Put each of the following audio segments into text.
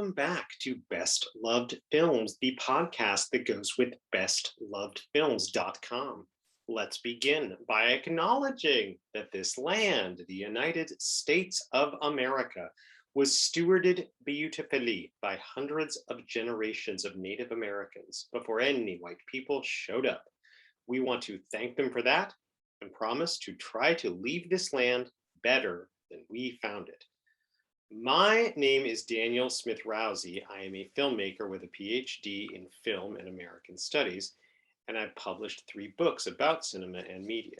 welcome back to Best Loved Films, the podcast that goes with bestlovedfilms.com. Let's begin by acknowledging that this land, the United States of America, was stewarded beautifully by hundreds of generations of Native Americans before any white people showed up. We want to thank them for that and promise to try to leave this land better than we found it. My name is Daniel Smith Rousey. I am a filmmaker with a PhD in film and American studies, and I've published 3 books about cinema and media.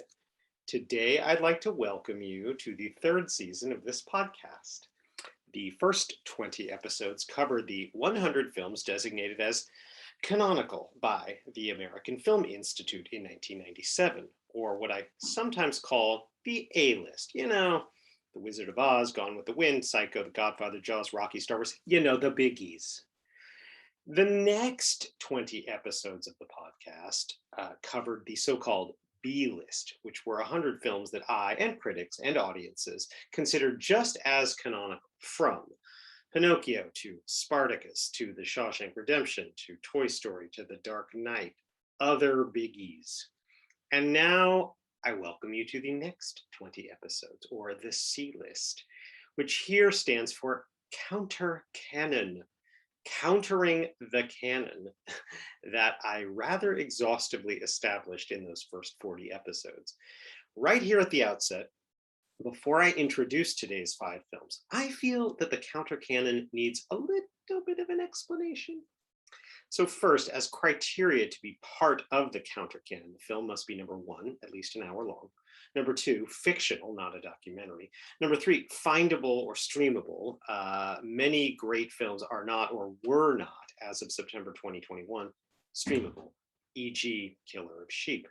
Today, I'd like to welcome you to the 3rd season of this podcast. The first 20 episodes covered the 100 films designated as canonical by the American Film Institute in 1997, or what I sometimes call the A-list. You know, The Wizard of Oz, Gone with the Wind, Psycho, The Godfather, Jaws, Rocky, Star Wars, you know, the biggies. The next 20 episodes of the podcast covered the so-called B-list, which were 100 films that I and critics and audiences considered just as canonical, from Pinocchio to Spartacus to The Shawshank Redemption to Toy Story to The Dark Knight, other biggies. And now I welcome you to the next 20 episodes, or the C-list, which here stands for counter canon, countering the canon that I rather exhaustively established in those first 40 episodes. Right here at the outset, before I introduce today's 5 films, I feel that the counter canon needs a little bit of an explanation. So first, as criteria to be part of the counter canon, the film must be number 1, at least an hour long. Number 2, fictional, not a documentary. Number 3, findable or streamable. Many great films are not or were not, as of September 2021, streamable, e.g. Killer of Sheik.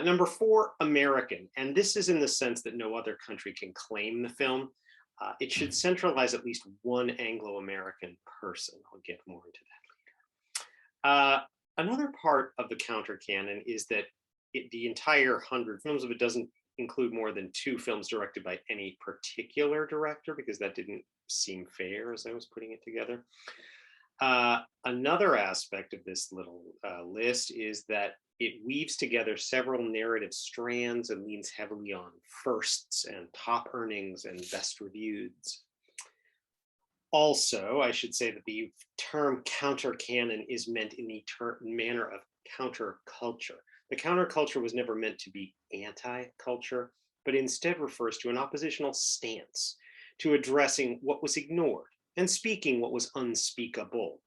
Number 4, American. And this is in the sense that no other country can claim the film. It should centralize at least one Anglo-American person. I'll get more into that. Another part of the counter canon is that the entire 100 films of it doesn't include more than 2 films directed by any particular director, because that didn't seem fair as I was putting it together. Another aspect of this little list is that it weaves together several narrative strands and leans heavily on firsts and top earnings and best reviews. Also, I should say that the term counter canon is meant in the manner of counterculture. The counterculture was never meant to be anti-culture, but instead refers to an oppositional stance to addressing what was ignored and speaking what was unspeakable.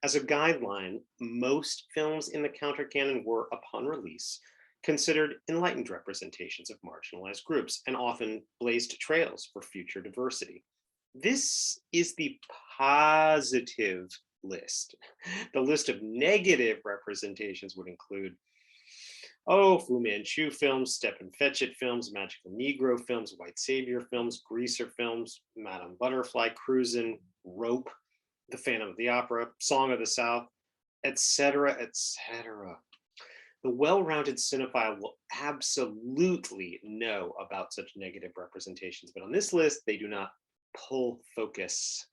As a guideline, most films in the counter canon were, upon release, considered enlightened representations of marginalized groups and often blazed trails for future diversity. This is the positive list. The list of negative representations would include, Fu Manchu films, Step and Fetch It films, Magical Negro films, White Savior films, Greaser films, Madame Butterfly, Cruisin', Rope, The Phantom of the Opera, Song of the South, etc., etc. The well-rounded cinephile will absolutely know about such negative representations, but on this list, they do not pull focus.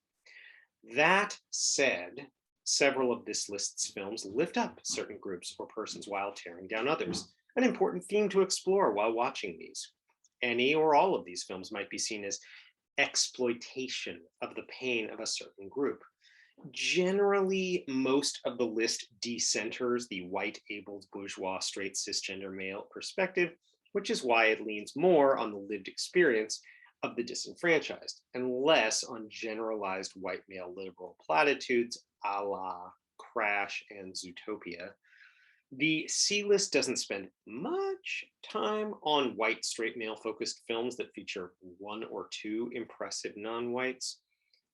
That said, several of this list's films lift up certain groups or persons while tearing down others, an important theme to explore while watching these. Any or all of these films might be seen as exploitation of the pain of a certain group. Generally, most of the list decenters the white, abled, bourgeois, straight, cisgender male perspective, which is why it leans more on the lived experience of the disenfranchised and less on generalized white male liberal platitudes a la Crash and Zootopia. The C-list doesn't spend much time on white straight male focused films that feature 1 or 2 impressive non-whites,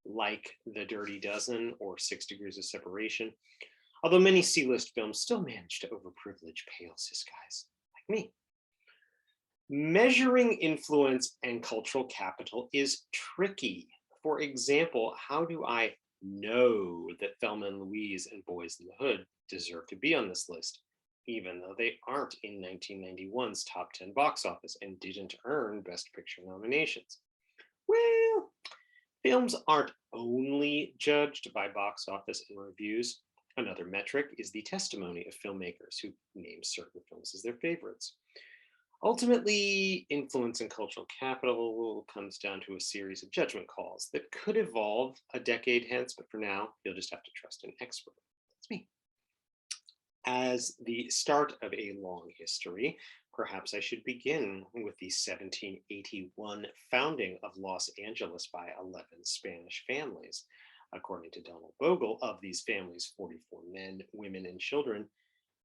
like The Dirty Dozen or 6 Degrees of Separation, although many C-list films still manage to overprivilege pale cis guys like me. Measuring influence and cultural capital is tricky. For example, how do I know that Thelma and Louise and Boys in the Hood deserve to be on this list, even though they aren't in 1991's top 10 box office and didn't earn Best Picture nominations? Well, Films aren't only judged by box office and reviews. Another metric is the testimony of filmmakers who name certain films as their favorites. Ultimately, influence and cultural capital comes down to a series of judgment calls that could evolve a decade hence, but for now, you'll just have to trust an expert. That's me. As the start of a long history, perhaps I should begin with the 1781 founding of Los Angeles by 11 Spanish families. According to Donald Bogle, of these families, 44 men, women, and children,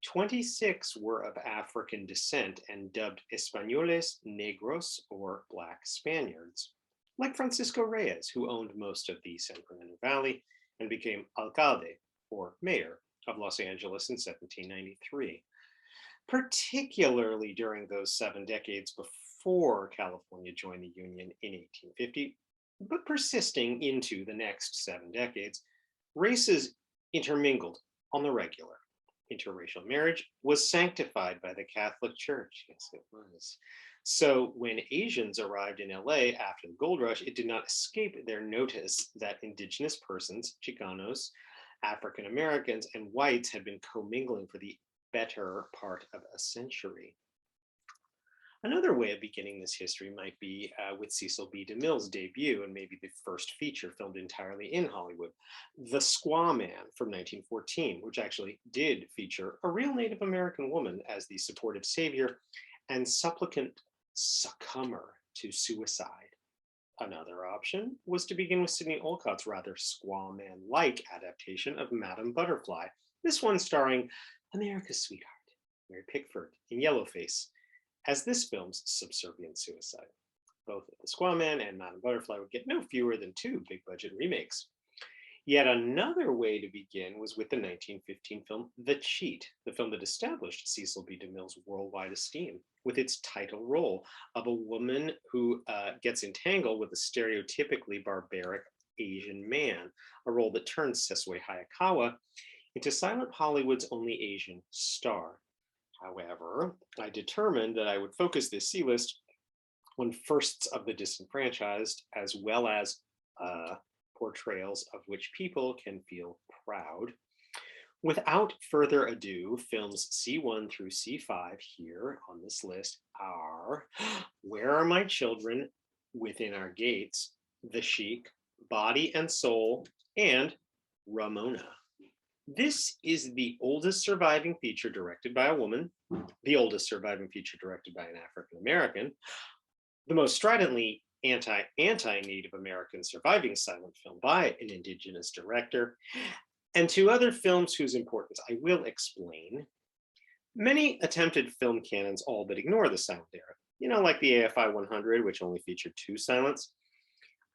26 were of African descent and dubbed Españoles Negros or Black Spaniards, like Francisco Reyes, who owned most of the San Fernando Valley and became alcalde or mayor of Los Angeles in 1793, particularly during those 7 decades before California joined the Union in 1850, but persisting into the next 7 decades, races intermingled on the regular. Interracial marriage was sanctified by the Catholic Church. Yes, it was. So when Asians arrived in LA after the gold rush, it did not escape their notice that indigenous persons, Chicanos, African Americans, and whites had been commingling for the better part of a century. Another way of beginning this history might be with Cecil B. DeMille's debut and maybe the first feature filmed entirely in Hollywood, The Squaw Man from 1914, which actually did feature a real Native American woman as the supportive savior and supplicant succumber to suicide. Another option was to begin with Sidney Olcott's rather Squaw Man-like adaptation of Madame Butterfly, this one starring America's sweetheart, Mary Pickford, in Yellowface, as this film's subservient suicide. Both The Squaw Man and Madame Butterfly would get no fewer than 2 big-budget remakes. Yet another way to begin was with the 1915 film The Cheat, the film that established Cecil B. DeMille's worldwide esteem, with its title role of a woman who gets entangled with a stereotypically barbaric Asian man, a role that turns Sesue Hayakawa into silent Hollywood's only Asian star. However, I determined that I would focus this C-list on firsts of the disenfranchised, as well as portrayals of which people can feel proud. Without further ado, films C1 through C5 here on this list are Where Are My Children, Within Our Gates, The Sheik, Body and Soul, and Ramona. This is the oldest surviving feature directed by a woman, the oldest surviving feature directed by an African American, the most stridently anti-Native American surviving silent film by an Indigenous director, and 2 other films whose importance I will explain. Many attempted film canons all but ignore the silent era, like the AFI 100, which only featured 2 silents.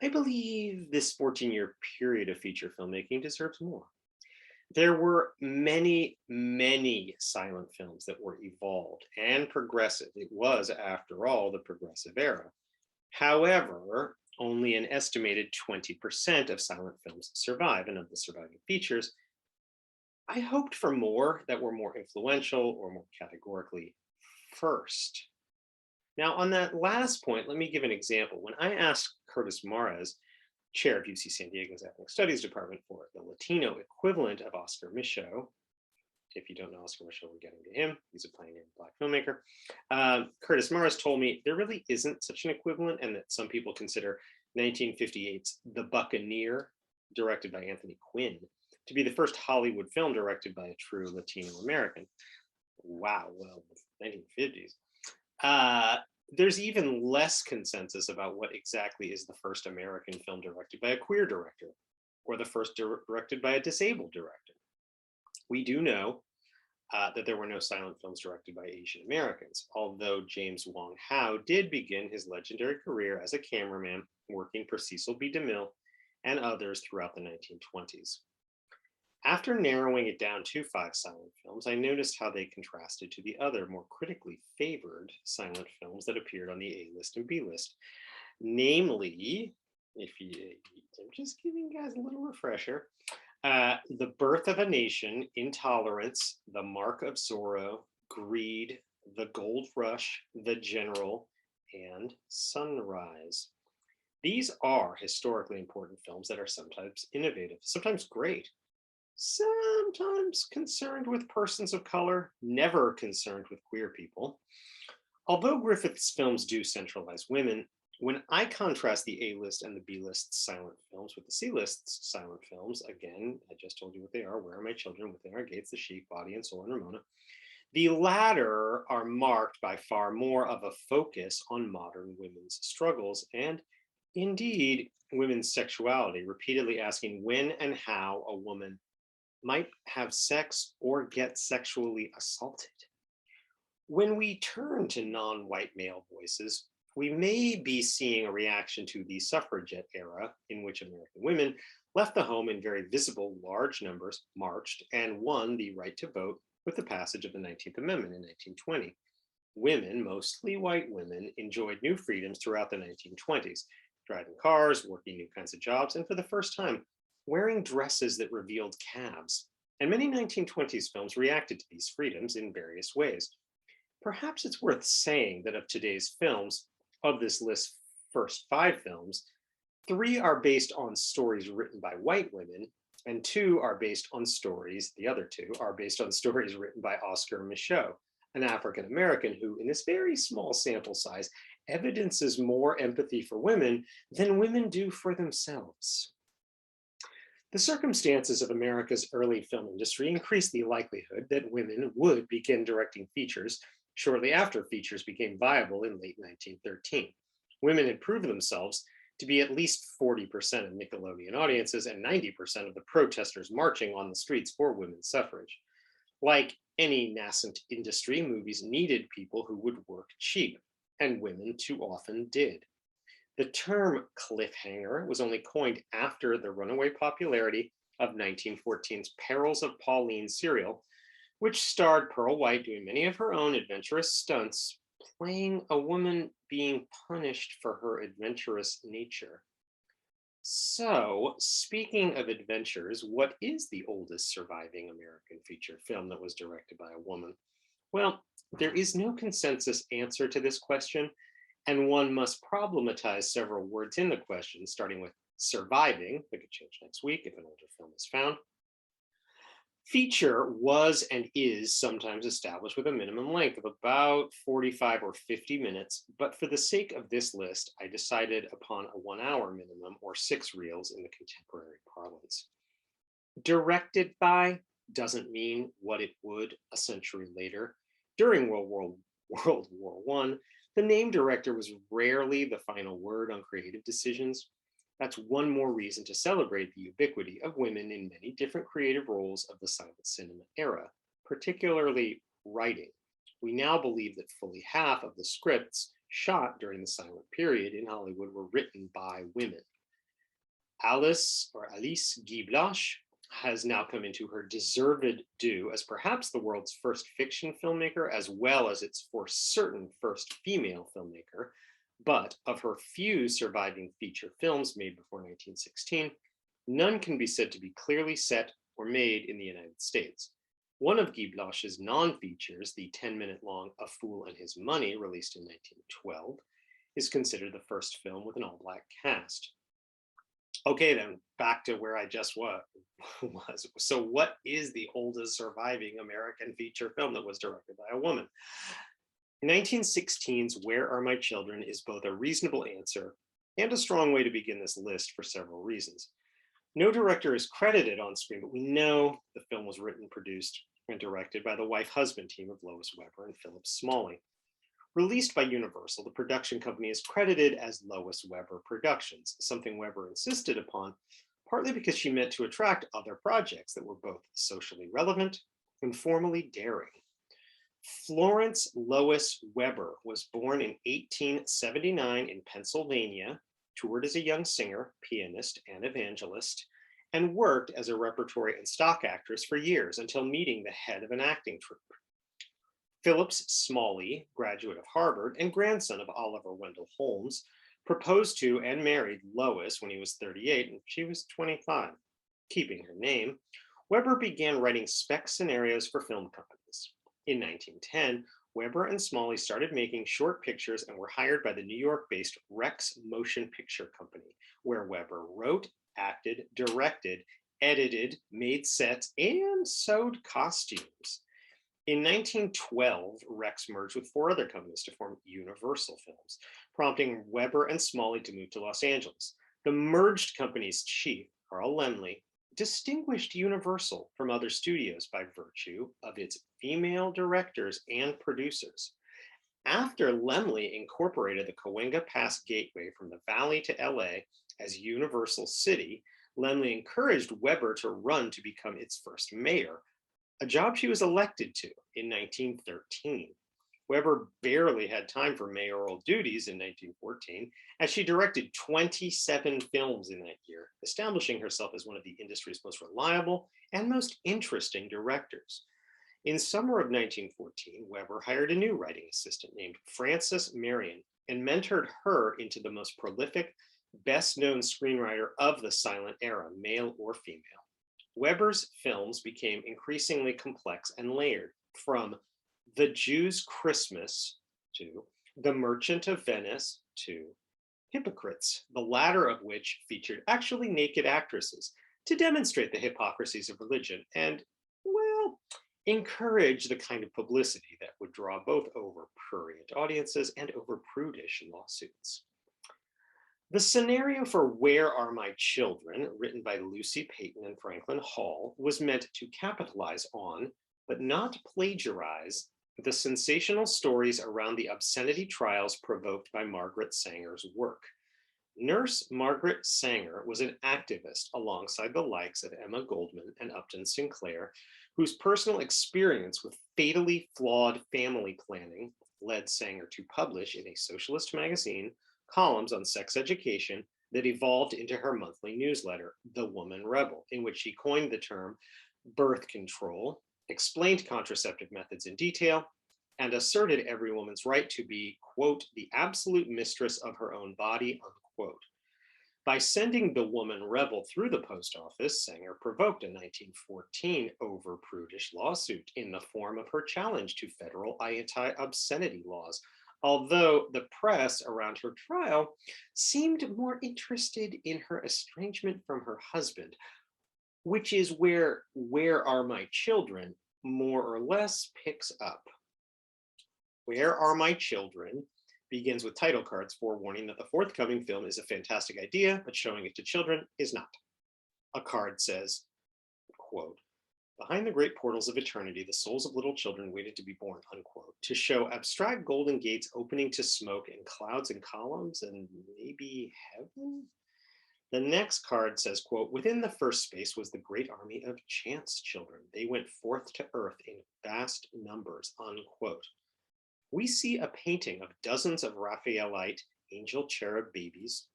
I believe this 14-year period of feature filmmaking deserves more. There were many, many silent films that were evolved and progressive. It was, after all, the progressive era. However, only an estimated 20% of silent films survive, and of the surviving features, I hoped for more that were more influential or more categorically first. Now, on that last point, let me give an example. When I asked Curtis Mares, chair of UC San Diego's Ethnic Studies Department, for the Latino equivalent of Oscar Micheaux. If you don't know Oscar Micheaux, we're getting to him. He's a pioneering Black filmmaker. Curtis Mares told me there really isn't such an equivalent, and that some people consider 1958's The Buccaneer, directed by Anthony Quinn, to be the first Hollywood film directed by a true Latino American. Wow, well, 1950s. There's even less consensus about what exactly is the first American film directed by a queer director, or the first directed by a disabled director. We do know that there were no silent films directed by Asian Americans, although James Wong Howe did begin his legendary career as a cameraman working for Cecil B. DeMille and others throughout the 1920s. After narrowing it down to 5 silent films, I noticed how they contrasted to the other, more critically favored silent films that appeared on the A-list and B-list. Namely, I'm just giving you guys a little refresher, The Birth of a Nation, Intolerance, The Mark of Zorro, Greed, The Gold Rush, The General, and Sunrise. These are historically important films that are sometimes innovative, sometimes great, sometimes concerned with persons of color, never concerned with queer people. Although Griffith's films do centralize women, when I contrast the A-list and the B-list silent films with the C-list silent films, again, I just told you what they are: Where Are My Children, Within Our Gates, The Sheik, Body and Soul, and Ramona. The latter are marked by far more of a focus on modern women's struggles and, indeed, women's sexuality, repeatedly asking when and how a woman might have sex or get sexually assaulted. When we turn to non-white male voices, we may be seeing a reaction to the suffragette era in which American women left the home in very visible large numbers, marched, and won the right to vote with the passage of the 19th Amendment in 1920. Women, mostly white women, enjoyed new freedoms throughout the 1920s, driving cars, working new kinds of jobs, and for the first time, wearing dresses that revealed calves. And many 1920s films reacted to these freedoms in various ways. Perhaps it's worth saying that of today's films, of this list's first 5 films, 3 are based on stories written by white women, and 2 are based on stories, the other 2 are based on stories written by Oscar Micheaux, an African American who, in this very small sample size, evidences more empathy for women than women do for themselves. The circumstances of America's early film industry increased the likelihood that women would begin directing features shortly after features became viable in late 1913. Women had proven themselves to be at least 40% of Nickelodeon audiences and 90% of the protesters marching on the streets for women's suffrage. Like any nascent industry, movies needed people who would work cheap, and women too often did. The term cliffhanger was only coined after the runaway popularity of 1914's Perils of Pauline serial, which starred Pearl White doing many of her own adventurous stunts, playing a woman being punished for her adventurous nature. So, speaking of adventures, what is the oldest surviving American feature film that was directed by a woman? Well, there is no consensus answer to this question, and one must problematize several words in the question, starting with surviving, that could change next week if an older film is found. Feature was and is sometimes established with a minimum length of about 45 or 50 minutes, but for the sake of this list, I decided upon a 1 hour minimum or 6 reels in the contemporary parlance. Directed by doesn't mean what it would a century later. During World War I, the name director was rarely the final word on creative decisions. That's one more reason to celebrate the ubiquity of women in many different creative roles of the silent cinema era, particularly writing. We now believe that fully half of the scripts shot during the silent period in Hollywood were written by women. Alice Guy Blache has now come into her deserved due as perhaps the world's first fiction filmmaker, as well as its for certain first female filmmaker. But of her few surviving feature films made before 1916, none can be said to be clearly set or made in the United States. One of Guy Blache's non-features, the 10-minute long A Fool and His Money, released in 1912, is considered the first film with an all-black cast. Okay, then back to where I just was. So what is the oldest surviving American feature film that was directed by a woman? 1916's Where Are My Children is both a reasonable answer and a strong way to begin this list for several reasons. No director is credited on screen, but we know the film was written, produced, and directed by the wife-husband team of Lois Weber and Philip Smalley. Released by Universal, the production company is credited as Lois Weber Productions, something Weber insisted upon, partly because she meant to attract other projects that were both socially relevant and formally daring. Florence Lois Weber was born in 1879 in Pennsylvania, toured as a young singer, pianist, and evangelist, and worked as a repertory and stock actress for years until meeting the head of an acting troupe. Phillips Smalley, graduate of Harvard and grandson of Oliver Wendell Holmes, proposed to and married Lois when he was 38 and she was 25. Keeping her name, Weber began writing spec scenarios for film companies. In 1910, Weber and Smalley started making short pictures and were hired by the New York-based Rex Motion Picture Company, where Weber wrote, acted, directed, edited, made sets, and sewed costumes. In 1912, Rex merged with four other companies to form Universal Films, prompting Weber and Smalley to move to Los Angeles. The merged company's chief, Carl Laemmle, distinguished Universal from other studios by virtue of its female directors and producers. After Laemmle incorporated the Cahuenga Pass Gateway from the Valley to LA as Universal City, Laemmle encouraged Weber to run to become its first mayor, a job she was elected to in 1913. Weber barely had time for mayoral duties in 1914, as she directed 27 films in that year, establishing herself as one of the industry's most reliable and most interesting directors. In summer of 1914, Weber hired a new writing assistant named Frances Marion and mentored her into the most prolific, best-known screenwriter of the silent era, male or female. Weber's films became increasingly complex and layered, from The Jew's Christmas to The Merchant of Venice to Hypocrites, the latter of which featured actually naked actresses to demonstrate the hypocrisies of religion and, well, encourage the kind of publicity that would draw both over prurient audiences and over prudish lawsuits. The scenario for Where Are My Children, written by Lucy Peyton and Franklin Hall, was meant to capitalize on, but not plagiarize, the sensational stories around the obscenity trials provoked by Margaret Sanger's work. Nurse Margaret Sanger was an activist alongside the likes of Emma Goldman and Upton Sinclair, whose personal experience with fatally flawed family planning led Sanger to publish in a socialist magazine columns on sex education that evolved into her monthly newsletter, The Woman Rebel, in which she coined the term birth control, explained contraceptive methods in detail, and asserted every woman's right to be, quote, the absolute mistress of her own body, unquote. By sending The Woman Rebel through the post office, Sanger provoked a 1914 over-prudish lawsuit in the form of her challenge to federal anti-obscenity laws, although the press around her trial seemed more interested in her estrangement from her husband, which is where Are My Children more or less picks up. Where Are My Children begins with title cards forewarning that the forthcoming film is a fantastic idea, but showing it to children is not. A card says, quote, behind the great portals of eternity, the souls of little children waited to be born, unquote, to show abstract golden gates opening to smoke and clouds and columns and maybe heaven? The next card says, quote, within the first space was the great army of chance children. They went forth to earth in vast numbers, unquote. We see a painting of dozens of Raphaelite angel cherub babies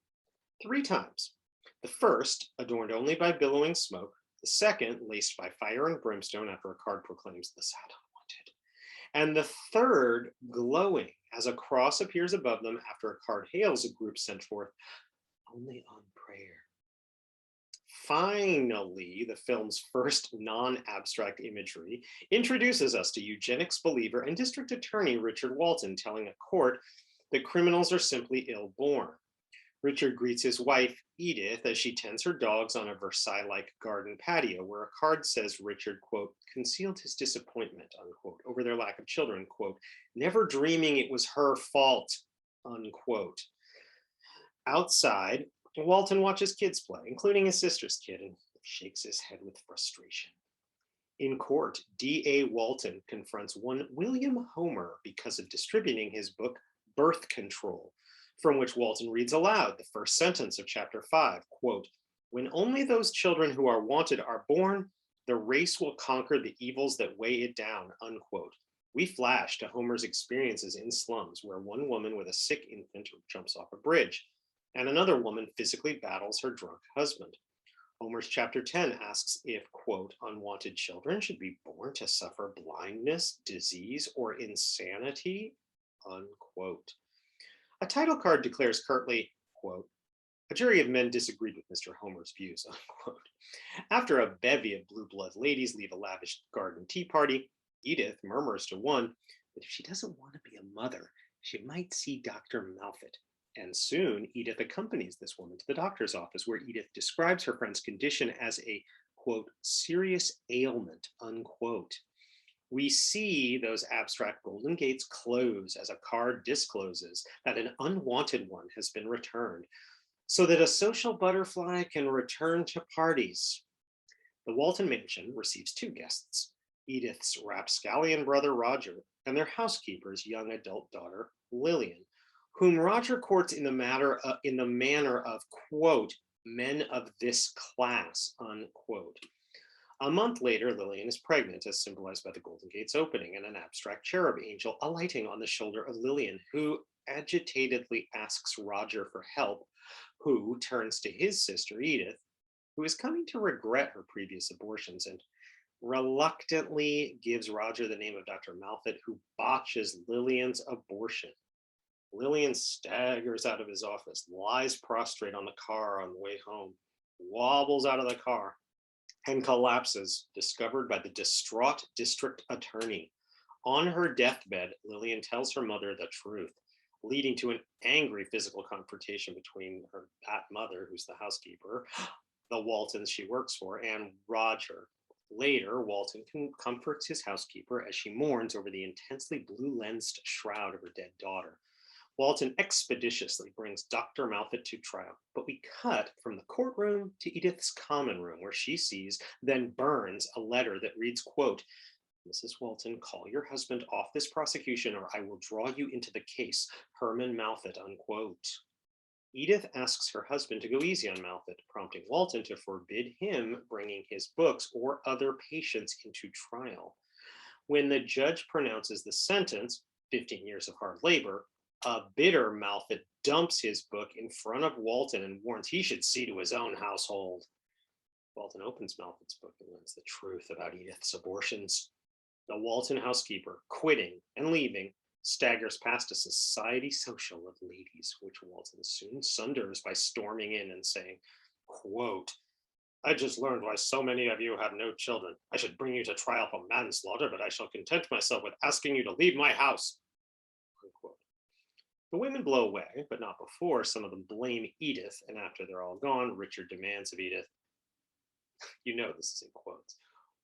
3 times. The first, adorned only by billowing smoke, the second, laced by fire and brimstone after a card proclaims the sad unwanted, and the third, glowing as a cross appears above them after a card hails a group sent forth only on prayer. Finally, the film's first non-abstract imagery introduces us to eugenics believer and district attorney Richard Walton telling a court that criminals are simply ill-born. Richard greets his wife, Edith, as she tends her dogs on a Versailles-like garden patio, where a card says Richard, quote, concealed his disappointment, unquote, over their lack of children, quote, never dreaming it was her fault, unquote. Outside, Walton watches kids play, including his sister's kid, and shakes his head with frustration. In court, D.A. Walton confronts one William Homer because of distributing his book, Birth Control, from which Walton reads aloud the first sentence of chapter 5, quote, when only those children who are wanted are born, the race will conquer the evils that weigh it down, unquote. We flash to Homer's experiences in slums where one woman with a sick infant jumps off a bridge, and another woman physically battles her drunk husband. Homer's chapter 10 asks if, quote, unwanted children should be born to suffer blindness, disease, or insanity, unquote. A title card declares curtly, quote, a jury of men disagreed with Mr. Homer's views, unquote. After a bevy of blue blood ladies leave a lavish garden tea party, Edith murmurs to one, But if she doesn't want to be a mother, she might see Dr. Malfit. And soon, Edith accompanies this woman to the doctor's office, where Edith describes her friend's condition as a, quote, serious ailment, unquote. We see those abstract golden gates close as a card discloses that an unwanted one has been returned, so that a social butterfly can return to parties. The Walton mansion receives two guests, Edith's rapscallion brother Roger and their housekeeper's young adult daughter Lillian, whom Roger courts in the manner of, quote, men of this class, unquote. A month later, Lillian is pregnant, as symbolized by the Golden Gates opening and an abstract cherub angel alighting on the shoulder of Lillian, who agitatedly asks Roger for help, who turns to his sister Edith, who is coming to regret her previous abortions and reluctantly gives Roger the name of Dr. Malfit, who botches Lillian's abortion. Lillian staggers out of his office, lies prostrate on the car on the way home, wobbles out of the car, and collapses, discovered by the distraught district attorney. On her deathbed, Lillian tells her mother the truth, leading to an angry physical confrontation between that mother, who's the housekeeper, the Waltons she works for, and Roger. Later, Walton comforts his housekeeper as she mourns over the intensely blue-lensed shroud of her dead daughter. Walton expeditiously brings Dr. Malfit to trial, but we cut from the courtroom to Edith's common room, where she sees, then burns, a letter that reads, quote, Mrs. Walton, call your husband off this prosecution or I will draw you into the case, Herman Malfit, unquote. Edith asks her husband to go easy on Malfit, prompting Walton to forbid him bringing his books or other patients into trial. When the judge pronounces the sentence, 15 years of hard labor, a bitter Malfit dumps his book in front of Walton and warns he should see to his own household. Walton opens Malfit's book and learns the truth about Edith's abortions. The Walton housekeeper, quitting and leaving, staggers past a society social of ladies, which Walton soon sunders by storming in and saying, quote, I just learned why so many of you have no children. I should bring you to trial for manslaughter, but I shall content myself with asking you to leave my house. Unquote. The women blow away, but not before. Some of them blame Edith, and after they're all gone, Richard demands of Edith, you know this is in quotes,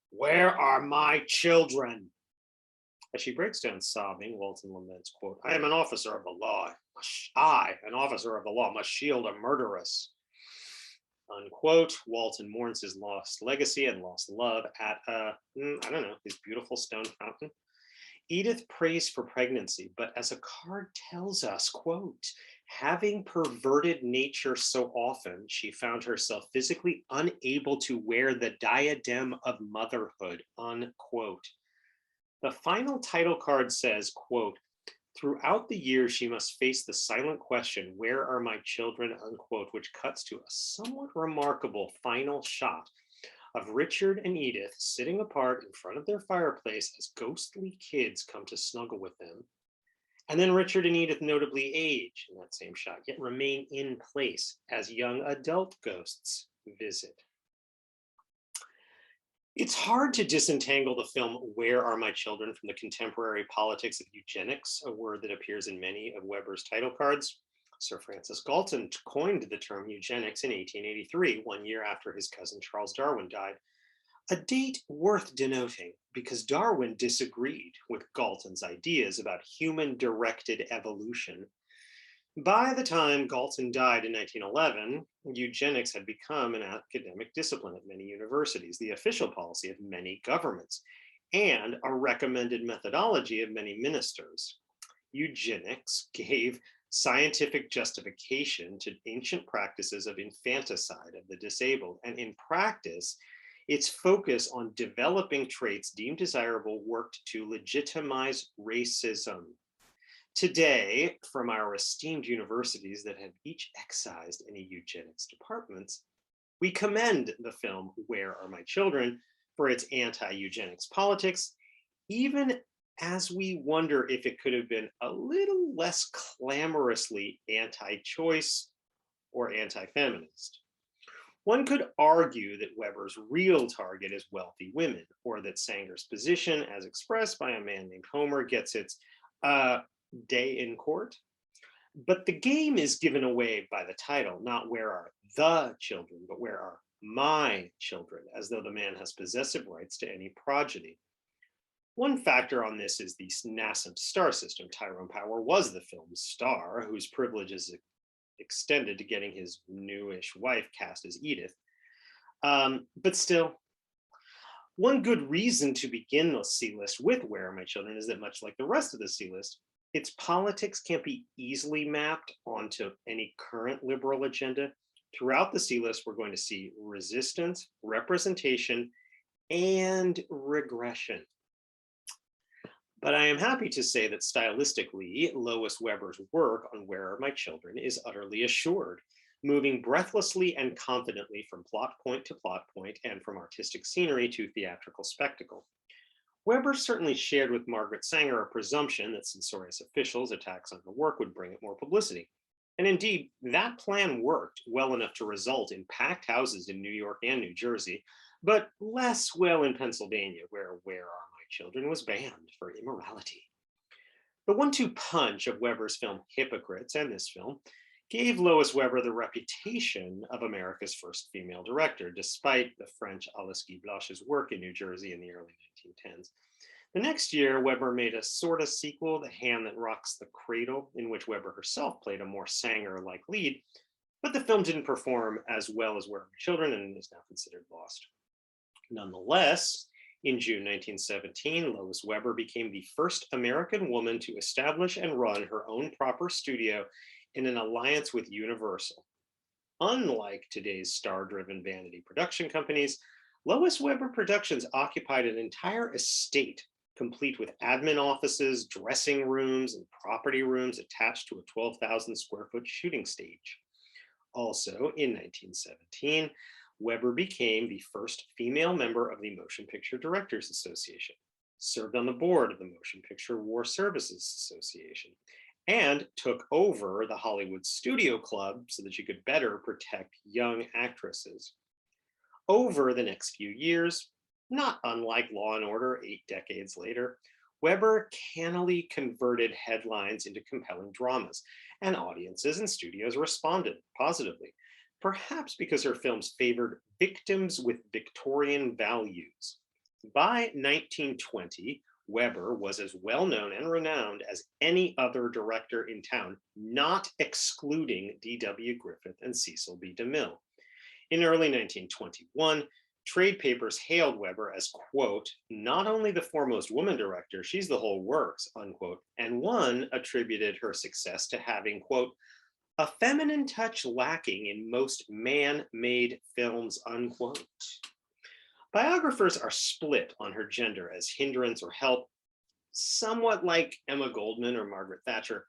where are my children? As she breaks down sobbing, Walton laments, quote, I am an officer of the law. I, an officer of the law, must shield a murderess. Unquote. Walton mourns his lost legacy and lost love at his beautiful stone fountain. Edith prays for pregnancy, but as a card tells us, quote, having perverted nature so often, she found herself physically unable to wear the diadem of motherhood, unquote. The final title card says, quote, throughout the years, she must face the silent question, where are my children, unquote, which cuts to a somewhat remarkable final shot of Richard and Edith sitting apart in front of their fireplace as ghostly kids come to snuggle with them. And then Richard and Edith notably age in that same shot, yet remain in place as young adult ghosts visit. It's hard to disentangle the film Where Are My Children from the contemporary politics of eugenics, a word that appears in many of Weber's title cards. Sir Francis Galton coined the term eugenics in 1883, 1 year after his cousin Charles Darwin died, a date worth denoting because Darwin disagreed with Galton's ideas about human-directed evolution. By the time Galton died in 1911, eugenics had become an academic discipline at many universities, the official policy of many governments, and a recommended methodology of many ministers. Eugenics gave scientific justification to ancient practices of infanticide of the disabled, and in practice, its focus on developing traits deemed desirable worked to legitimize racism. Today, from our esteemed universities that have each excised any eugenics departments, we commend the film Where Are My Children for its anti-eugenics politics, even as we wonder if it could have been a little less clamorously anti-choice or anti-feminist. One could argue that Weber's real target is wealthy women, or that Sanger's position, as expressed by a man named Homer, gets its uh, day in court. But the game is given away by the title, not where are the children, but where are my children, as though the man has possessive rights to any progeny. One factor on this is the nascent star system. Tyrone Power was the film's star, whose privileges extended to getting his newish wife cast as Edith. But still, one good reason to begin the C list with Where Are My Children is that, much like the rest of the C list, its politics can't be easily mapped onto any current liberal agenda. Throughout the C list, we're going to see resistance, representation, and regression. But I am happy to say that stylistically, Lois Weber's work on Where Are My Children is utterly assured, moving breathlessly and confidently from plot point to plot point and from artistic scenery to theatrical spectacle. Weber certainly shared with Margaret Sanger a presumption that censorious officials' attacks on her work would bring it more publicity. And indeed, that plan worked well enough to result in packed houses in New York and New Jersey, but less well in Pennsylvania, where Are My Children was banned for immorality. The one-two punch of Weber's film Hypocrites and this film gave Lois Weber the reputation of America's first female director, despite the French Alice Guy Blache's work in New Jersey in the early 1910s. The next year, Weber made a sort of sequel, The Hand That Rocks the Cradle, in which Weber herself played a more Sanger-like lead, but the film didn't perform as well as Where Are My Children and is now considered lost. Nonetheless, in June 1917, Lois Weber became the first American woman to establish and run her own proper studio in an alliance with Universal. Unlike today's star-driven vanity production companies, Lois Weber Productions occupied an entire estate, complete with admin offices, dressing rooms, and property rooms attached to a 12,000 square foot shooting stage. Also, in 1917, Weber became the first female member of the Motion Picture Directors Association, served on the board of the Motion Picture War Services Association, and took over the Hollywood Studio Club so that she could better protect young actresses. Over the next few years, not unlike Law and Order 8 decades later, Weber cannily converted headlines into compelling dramas, and audiences and studios responded positively, perhaps because her films favored victims with Victorian values. By 1920, Weber was as well known and renowned as any other director in town, not excluding D.W. Griffith and Cecil B. DeMille. In early 1921, trade papers hailed Weber as, quote, not only the foremost woman director, she's the whole works, unquote, and one attributed her success to having, quote, a feminine touch lacking in most man-made films, unquote. Biographers are split on her gender as hindrance or help. Somewhat like Emma Goldman or Margaret Thatcher,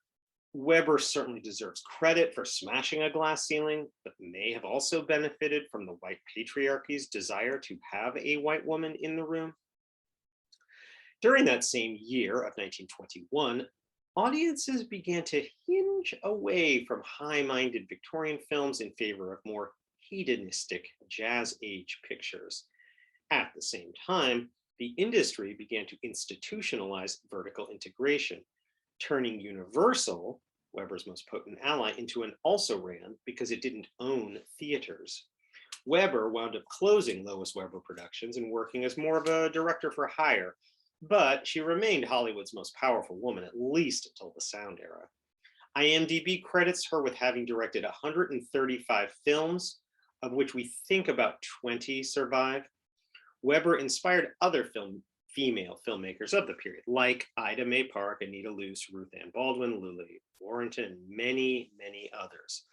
Weber certainly deserves credit for smashing a glass ceiling, but may have also benefited from the white patriarchy's desire to have a white woman in the room. During that same year of 1921, audiences began to hinge away from high-minded Victorian films in favor of more hedonistic jazz age pictures. At the same time, the industry began to institutionalize vertical integration, turning Universal, Weber's most potent ally, into an also-ran because it didn't own theaters. Weber wound up closing Lois Weber Productions and working as more of a director for hire, but she remained Hollywood's most powerful woman, at least until the sound era. IMDb credits her with having directed 135 films, of which we think about 20 survive. Weber inspired other female filmmakers of the period, like Ida Mae Park, Anita Luce, Ruth Ann Baldwin, Lily Warrington, and many, many others.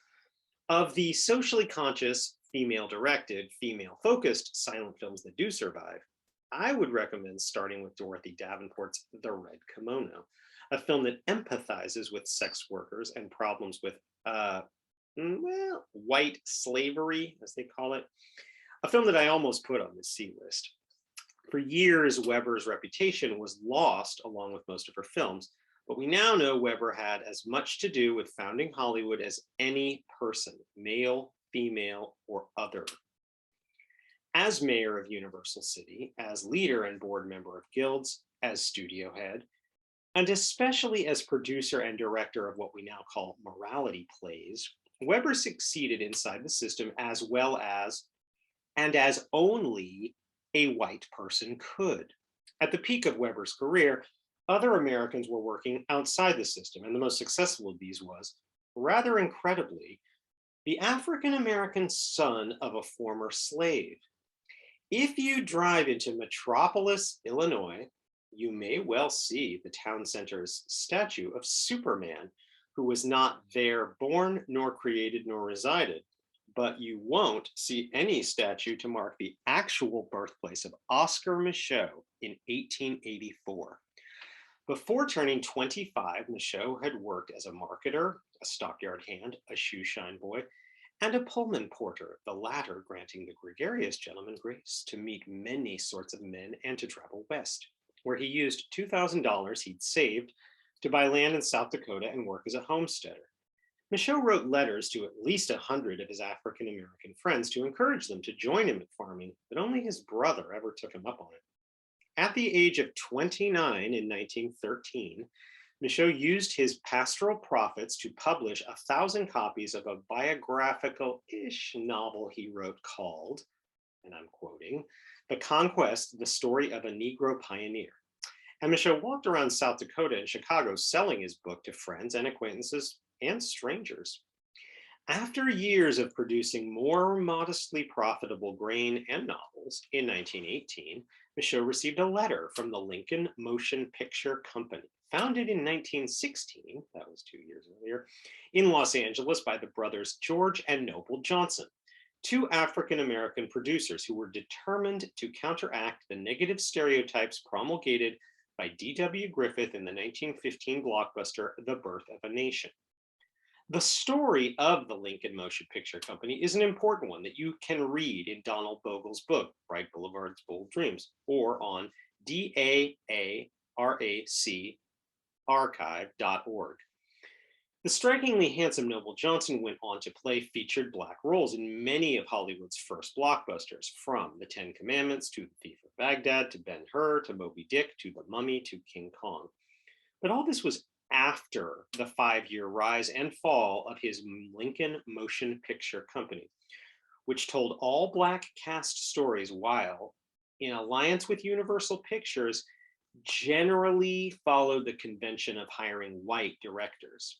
Of the socially conscious, female-directed, female-focused silent films that do survive, I would recommend starting with Dorothy Davenport's The Red Kimono, a film that empathizes with sex workers and problems with, white slavery, as they call it, a film that I almost put on the C list. For years, Weber's reputation was lost along with most of her films, but we now know Weber had as much to do with founding Hollywood as any person, male, female, or other. as mayor of Universal City, as leader and board member of guilds, as studio head, and especially as producer and director of what we now call morality plays, Weber succeeded inside the system as well as, and as only, a white person could. At the peak of Weber's career, other Americans were working outside the system, and the most successful of these was, rather incredibly, the African American son of a former slave. If you drive into Metropolis, Illinois, you may well see the town center's statue of Superman, who was not there born, nor created, nor resided. But you won't see any statue to mark the actual birthplace of Oscar Michaud in 1884. Before turning 25, Michaud had worked as a marketer, a stockyard hand, a shoe shine boy, and a Pullman porter, the latter granting the gregarious gentleman grace to meet many sorts of men and to travel west, where he used $2,000 he'd saved to buy land in South Dakota and work as a homesteader. Michaud wrote letters to at least 100 of his African American friends to encourage them to join him at farming, but only his brother ever took him up on it. At the age of 29 in 1913, Michaud used his pastoral profits to publish 1,000 copies of a biographical-ish novel he wrote called, and I'm quoting, "The Conquest, the Story of a Negro Pioneer." And Michaud walked around South Dakota and Chicago selling his book to friends and acquaintances and strangers. After years of producing more modestly profitable grain and novels, in 1918, Michaud received a letter from the Lincoln Motion Picture Company, founded in 1916, that was 2 years earlier, in Los Angeles by the brothers George and Noble Johnson, two African American producers who were determined to counteract the negative stereotypes promulgated by D.W. Griffith in the 1915 blockbuster The Birth of a Nation. The story of the Lincoln Motion Picture Company is an important one that you can read in Donald Bogle's book, Bright Boulevard's Bold Dreams, or on DAARAC The strikingly handsome Noble Johnson went on to play featured Black roles in many of Hollywood's first blockbusters, from The Ten Commandments to The Thief of Baghdad to Ben-Hur to Moby Dick to The Mummy to King Kong. But all this was after the 5-year rise and fall of his Lincoln Motion Picture Company, which told all Black cast stories while, in alliance with Universal Pictures, generally followed the convention of hiring white directors.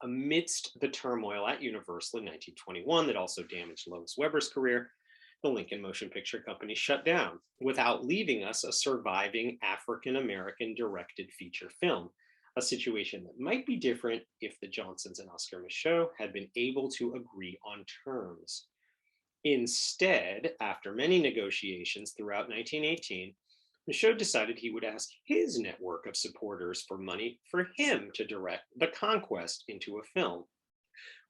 Amidst the turmoil at Universal in 1921 that also damaged Lois Weber's career, the Lincoln Motion Picture Company shut down without leaving us a surviving African American directed feature film, a situation that might be different if the Johnsons and Oscar Michaud had been able to agree on terms. Instead, after many negotiations throughout 1918, Michaud decided he would ask his network of supporters for money for him to direct The Conquest into a film.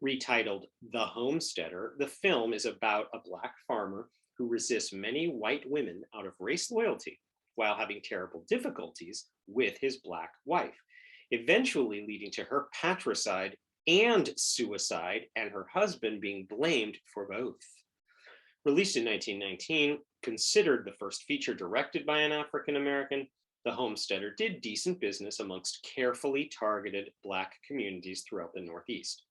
Retitled The Homesteader, the film is about a Black farmer who resists many white women out of race loyalty while having terrible difficulties with his Black wife, eventually leading to her patricide and suicide, and her husband being blamed for both. Released in 1919, considered the first feature directed by an African American, The Homesteader did decent business amongst carefully targeted Black communities throughout the Northeast.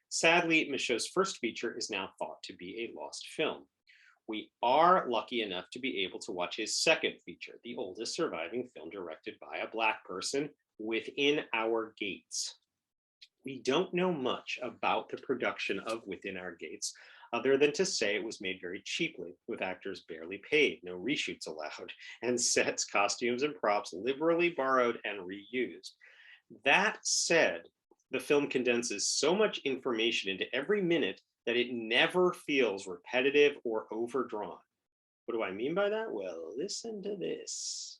Sadly, Michaud's first feature is now thought to be a lost film. We are lucky enough to be able to watch his second feature, the oldest surviving film directed by a Black person, Within Our Gates. We don't know much about the production of Within Our Gates, other than to say it was made very cheaply, with actors barely paid, no reshoots allowed, and sets, costumes, and props liberally borrowed and reused. That said, the film condenses so much information into every minute that it never feels repetitive or overdrawn. What do I mean by that? Well, listen to this.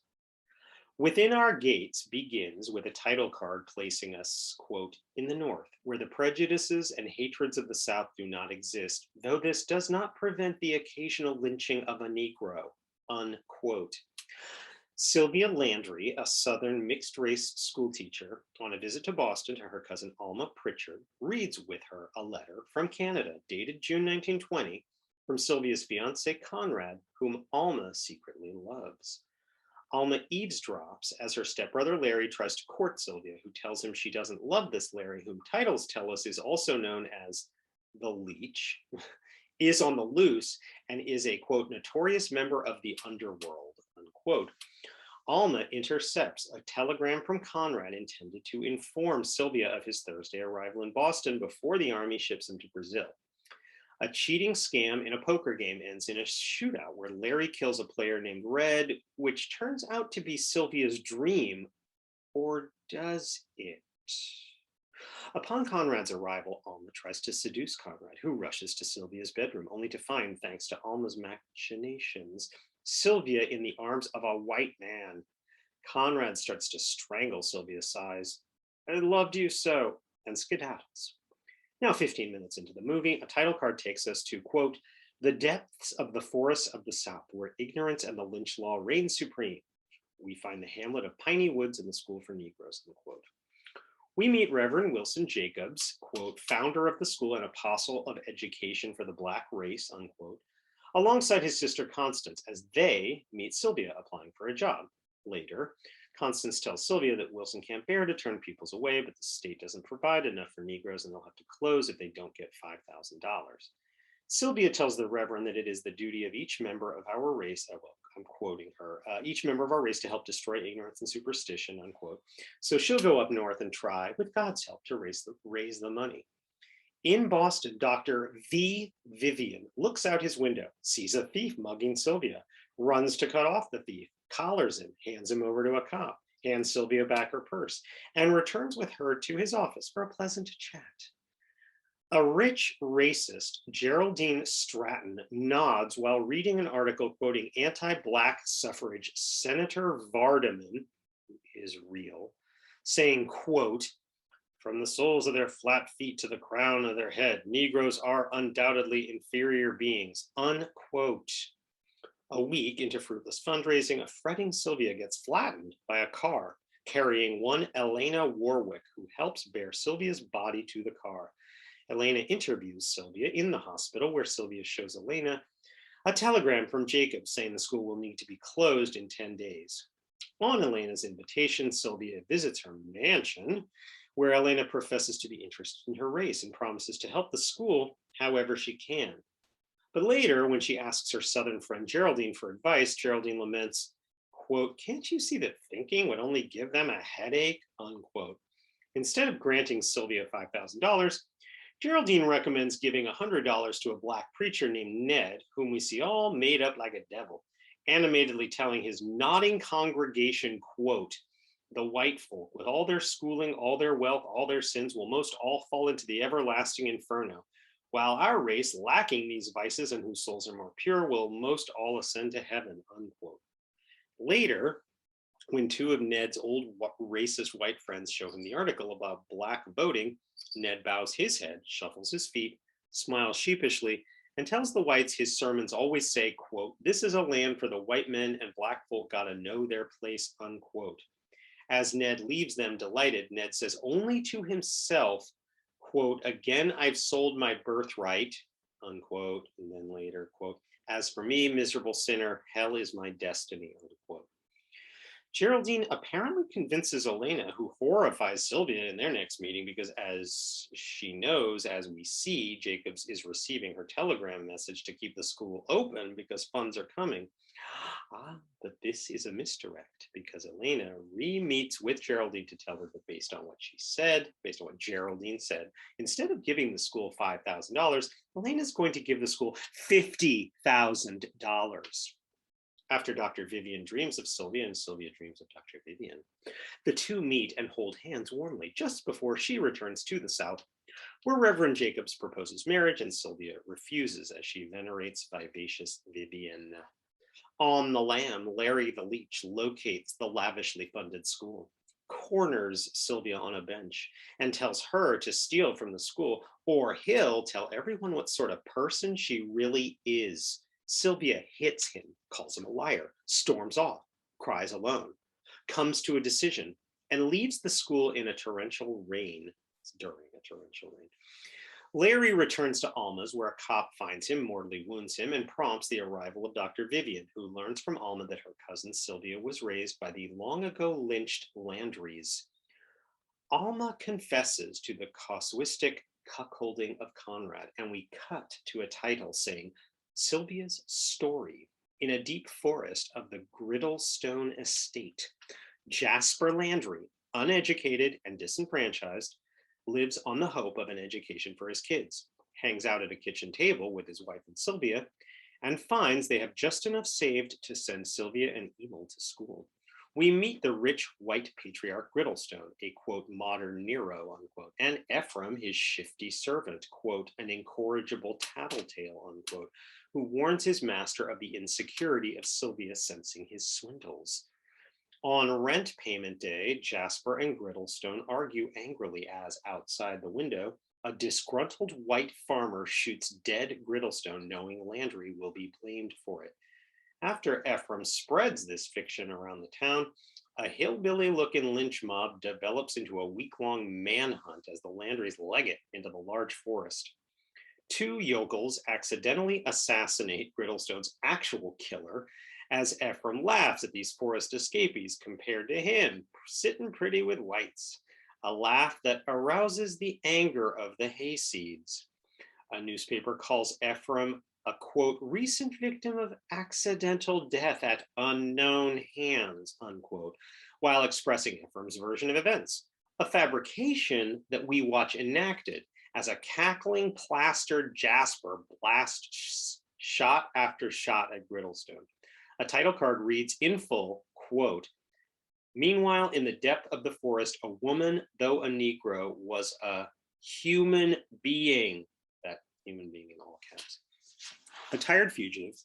Within Our Gates begins with a title card placing us, quote, in the North, where the prejudices and hatreds of the South do not exist, though this does not prevent the occasional lynching of a Negro, unquote. Sylvia Landry, a Southern mixed-race schoolteacher, on a visit to Boston to her cousin Alma Pritchard, reads with her a letter from Canada dated June 1920, from Sylvia's fiance, Conrad, whom Alma secretly loves. Alma eavesdrops as her stepbrother Larry tries to court Sylvia, who tells him she doesn't love this Larry, whom titles tell us is also known as the Leech, is on the loose and is a, quote, notorious member of the underworld, unquote. Alma intercepts a telegram from Conrad intended to inform Sylvia of his Thursday arrival in Boston before the army ships him to Brazil. A cheating scam in a poker game ends in a shootout where Larry kills a player named Red, which turns out to be Sylvia's dream, or does it? Upon Conrad's arrival, Alma tries to seduce Conrad, who rushes to Sylvia's bedroom, only to find, thanks to Alma's machinations, Sylvia in the arms of a white man. Conrad starts to strangle Sylvia, sighs, "I loved you so," and skedaddles. Now, 15 minutes into the movie, a title card takes us to, quote, the depths of the forests of the South, where ignorance and the lynch law reign supreme. We find the hamlet of Piney Woods and the School for Negroes, unquote. We meet Reverend Wilson Jacobs, quote, founder of the school and apostle of education for the Black race, unquote, alongside his sister Constance, as they meet Sylvia applying for a job. Later, Constance tells Sylvia that Wilson can't bear to turn pupils away, but the state doesn't provide enough for Negroes and they'll have to close if they don't get $5,000. Sylvia tells the Reverend that it is the duty of each member of our race, well, I'm quoting her, each member of our race to help destroy ignorance and superstition, unquote. So she'll go up north and try, with God's help, to raise the money. In Boston, Dr. V. Vivian looks out his window, sees a thief mugging Sylvia, runs to cut off the thief, collars him, hands him over to a cop, hands Sylvia back her purse, and returns with her to his office for a pleasant chat. A rich racist, Geraldine Stratton, nods while reading an article quoting anti-Black suffrage Senator Vardaman, who is real, saying, quote, from the soles of their flat feet to the crown of their head, Negroes are undoubtedly inferior beings, unquote. A week into fruitless fundraising, a fretting Sylvia gets flattened by a car carrying one Elena Warwick, who helps bear Sylvia's body to the car. Elena interviews Sylvia in the hospital, where Sylvia shows Elena a telegram from Jacob saying the school will need to be closed in 10 days. On Elena's invitation, Sylvia visits her mansion, where Elena professes to be interested in her race and promises to help the school however she can. But later, when she asks her Southern friend Geraldine for advice, Geraldine laments, quote, can't you see that thinking would only give them a headache, unquote. Instead of granting Sylvia $5,000, Geraldine recommends giving $100 to a Black preacher named Ned, whom we see all made up like a devil, animatedly telling his nodding congregation, quote, the white folk, with all their schooling, all their wealth, all their sins, will most all fall into the everlasting inferno, while our race, lacking these vices and whose souls are more pure, will most all ascend to heaven, unquote. Later, when two of Ned's old racist white friends show him the article about Black voting, Ned bows his head, shuffles his feet, smiles sheepishly, and tells the whites his sermons always say, quote, this is a land for the white men and Black folk gotta know their place, unquote. As Ned leaves them delighted, Ned says only to himself, quote, again, I've sold my birthright, unquote. And then later, quote, as for me, miserable sinner, hell is my destiny, unquote. Geraldine apparently convinces Elena, who horrifies Sylvia in their next meeting because, as she knows, as we see, Jacobs is receiving her telegram message to keep the school open because funds are coming. But this is a misdirect because Elena re-meets with Geraldine to tell her that based on what she said, based on what Geraldine said, instead of giving the school $5,000, Elena's going to give the school $50,000. After Dr. Vivian dreams of Sylvia and Sylvia dreams of Dr. Vivian, the two meet and hold hands warmly just before she returns to the South, where Reverend Jacobs proposes marriage and Sylvia refuses as she venerates vivacious Vivian. On the lam, Larry the Leech locates the lavishly funded school, corners Sylvia on a bench, and tells her to steal from the school, or he'll tell everyone what sort of person she really is. Sylvia hits him, calls him a liar, storms off, cries alone, comes to a decision, and leaves the school in a torrential rain. It's during a torrential rain. Larry returns to Alma's, where a cop finds him, mortally wounds him, and prompts the arrival of Dr. Vivian, who learns from Alma that her cousin Sylvia was raised by the long ago lynched Landrys. Alma confesses to the casuistic cuckolding of Conrad, and we cut to a title saying Sylvia's Story in a deep forest of the Griddlestone estate. Jasper Landry, uneducated and disenfranchised, lives on the hope of an education for his kids, hangs out at a kitchen table with his wife and Sylvia, and finds they have just enough saved to send Sylvia and Emil to school. We meet the rich white patriarch Griddlestone, a quote, modern Nero, unquote, and Ephraim, his shifty servant, quote, an incorrigible tattletale, unquote, who warns his master of the insecurity of Sylvia sensing his swindles. On rent payment day, Jasper and Griddlestone argue angrily as, outside the window, a disgruntled white farmer shoots dead Griddlestone, knowing Landry will be blamed for it. After Ephraim spreads this fiction around the town, a hillbilly-looking lynch mob develops into a week-long manhunt as the Landrys leg it into the large forest. Two yokels accidentally assassinate Griddlestone's actual killer, as Ephraim laughs at these forest escapees compared to him, sitting pretty with whites, a laugh that arouses the anger of the hayseeds. A newspaper calls Ephraim a quote, recent victim of accidental death at unknown hands, unquote, while expressing Ephraim's version of events, a fabrication that we watch enacted as a cackling plastered Jasper blasts shot after shot at Griddlestone. A title card reads in full, quote, meanwhile, in the depth of the forest, a woman, though a Negro, was a human being, that human being in all caps. A tired fugitive,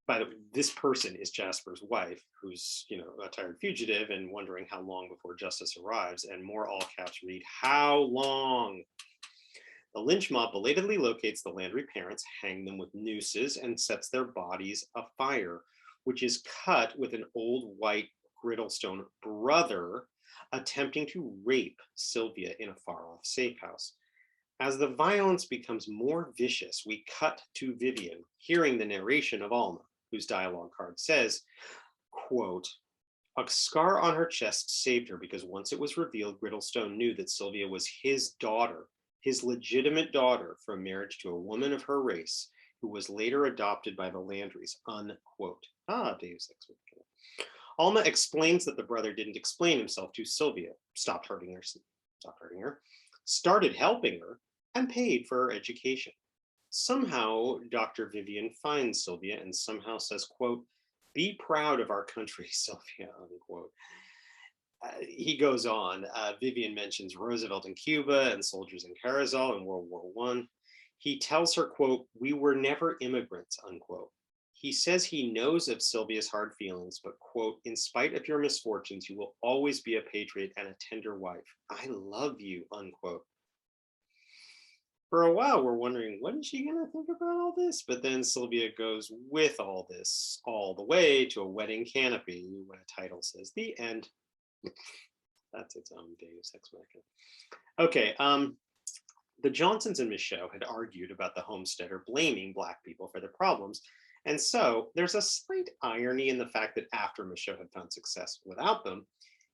by the way, this person is Jasper's wife, who's, a tired fugitive and wondering how long before justice arrives, and more all caps read, how long? The lynch mob belatedly locates the Landry parents, hang them with nooses, and sets their bodies afire, which is cut with an old white Griddlestone brother attempting to rape Sylvia in a far-off safe house. As the violence becomes more vicious, we cut to Vivian, hearing the narration of Alma, whose dialogue card says, quote, a scar on her chest saved her because once it was revealed, Griddlestone knew that Sylvia was his daughter, his legitimate daughter from marriage to a woman of her race, who was later adopted by the Landrys, unquote. Deus Ex Machina. Alma explains that the brother didn't explain himself to Sylvia, stopped hurting her, started helping her, and paid for her education. Somehow, Dr. Vivian finds Sylvia and somehow says, quote, be proud of our country, Sylvia, unquote. He goes on, Vivian mentions Roosevelt in Cuba and soldiers in Carazal in World War I. He tells her, quote, we were never immigrants, unquote. He says he knows of Sylvia's hard feelings, but, quote, in spite of your misfortunes, you will always be a patriot and a tender wife. I love you, unquote. For a while, we're wondering, what is she going to think about all this? But then Sylvia goes with all this all the way to a wedding canopy when a title says the end. That's its own Deus Ex Machina. Okay, the Johnsons and Michaud had argued about the homesteader blaming Black people for their problems. And so there's a slight irony in the fact that after Michaud had found success without them,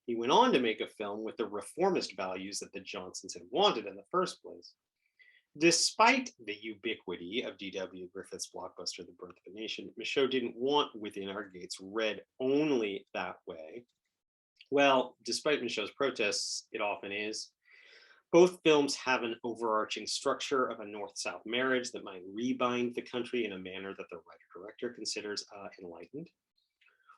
he went on to make a film with the reformist values that the Johnsons had wanted in the first place. Despite the ubiquity of D.W. Griffith's blockbuster, The Birth of a Nation, Michaud didn't want Within Our Gates read only that way. Well, despite Michaud's protests, it often is. Both films have an overarching structure of a North-South marriage that might rebind the country in a manner that the writer-director considers enlightened.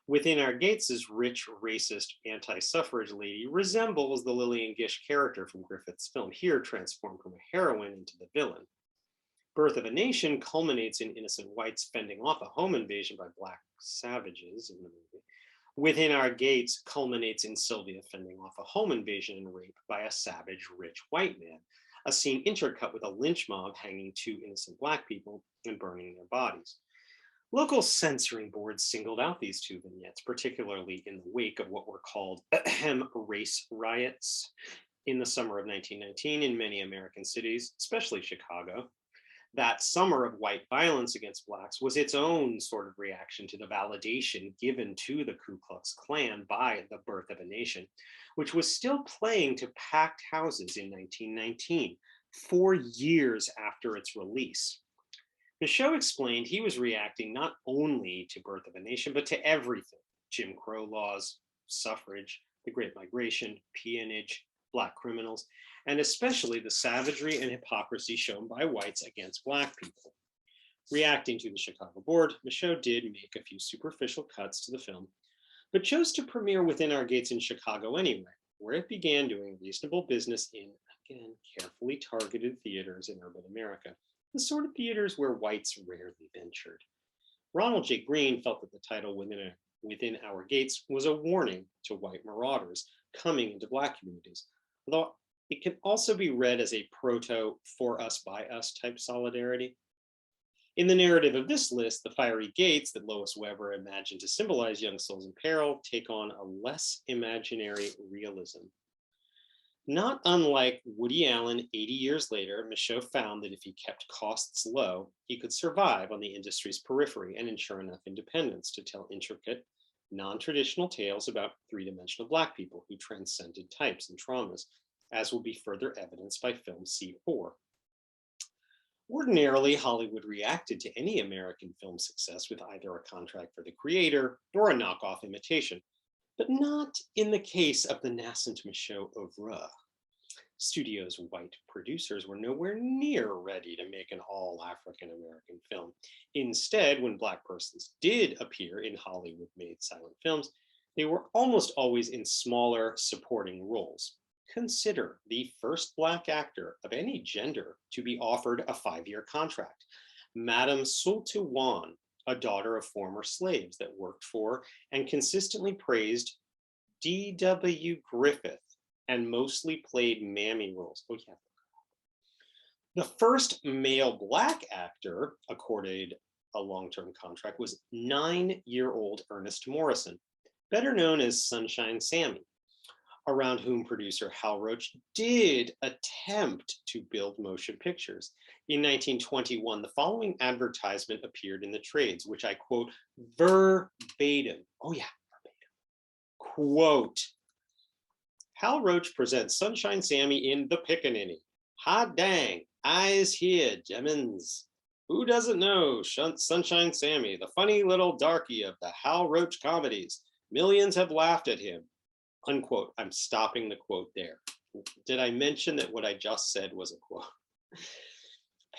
Within Our Gates' rich, racist, anti-suffrage lady resembles the Lillian Gish character from Griffith's film, here transformed from a heroine into the villain. Birth of a Nation culminates in innocent whites fending off a home invasion by Black savages in the movie. Within Our Gates culminates in Sylvia fending off a home invasion and rape by a savage, rich white man, a scene intercut with a lynch mob hanging two innocent Black people and burning their bodies. Local censoring boards singled out these two vignettes, particularly in the wake of what were called race riots. In the summer of 1919, in many American cities, especially Chicago, that summer of white violence against blacks was its own sort of reaction to the validation given to the Ku Klux Klan by The Birth of a Nation, which was still playing to packed houses in 1919, 4 years after its release. Michaud explained he was reacting not only to Birth of a Nation, but to everything: Jim Crow laws, suffrage, the Great Migration, peonage, black criminals, and especially the savagery and hypocrisy shown by whites against black people. Reacting to the Chicago board, Michaud did make a few superficial cuts to the film, but chose to premiere Within Our Gates in Chicago anyway, where it began doing reasonable business in, again, carefully targeted theaters in urban America, the sort of theaters where whites rarely ventured. Ronald J. Green felt that the title Within Our Gates was a warning to white marauders coming into black communities, although it can also be read as a proto for us by us type solidarity. In the narrative of this list, the fiery gates that Lois Weber imagined to symbolize young souls in peril take on a less imaginary realism. Not unlike Woody Allen 80 years later, Michaud found that if he kept costs low, he could survive on the industry's periphery and ensure enough independence to tell intricate, non-traditional tales about three-dimensional Black people who transcended types and traumas, as will be further evidenced by film C4. Ordinarily, Hollywood reacted to any American film success with either a contract for the creator or a knockoff imitation, but not in the case of the nascent Michaud oeuvre. Studio's white producers were nowhere near ready to make an all African American film. Instead, when Black persons did appear in Hollywood made silent films, they were almost always in smaller supporting roles. Consider the first Black actor of any gender to be offered a 5-year contract, Madame Sultuwan, a daughter of former slaves that worked for and consistently praised D.W. Griffith and mostly played mammy roles. Oh, yeah. The first male Black actor accorded a long-term contract was 9-year-old Ernest Morrison, better known as Sunshine Sammy, around whom producer Hal Roach did attempt to build motion pictures. In 1921, the following advertisement appeared in the trades, which I quote verbatim. Oh yeah, verbatim. Quote, Hal Roach presents Sunshine Sammy in The Pickaninny. Hot dang, eyes here, Jemmins. Who doesn't know Sunshine Sammy, the funny little darky of the Hal Roach comedies? Millions have laughed at him. Unquote. I'm stopping the quote there. Did I mention that what I just said was a quote?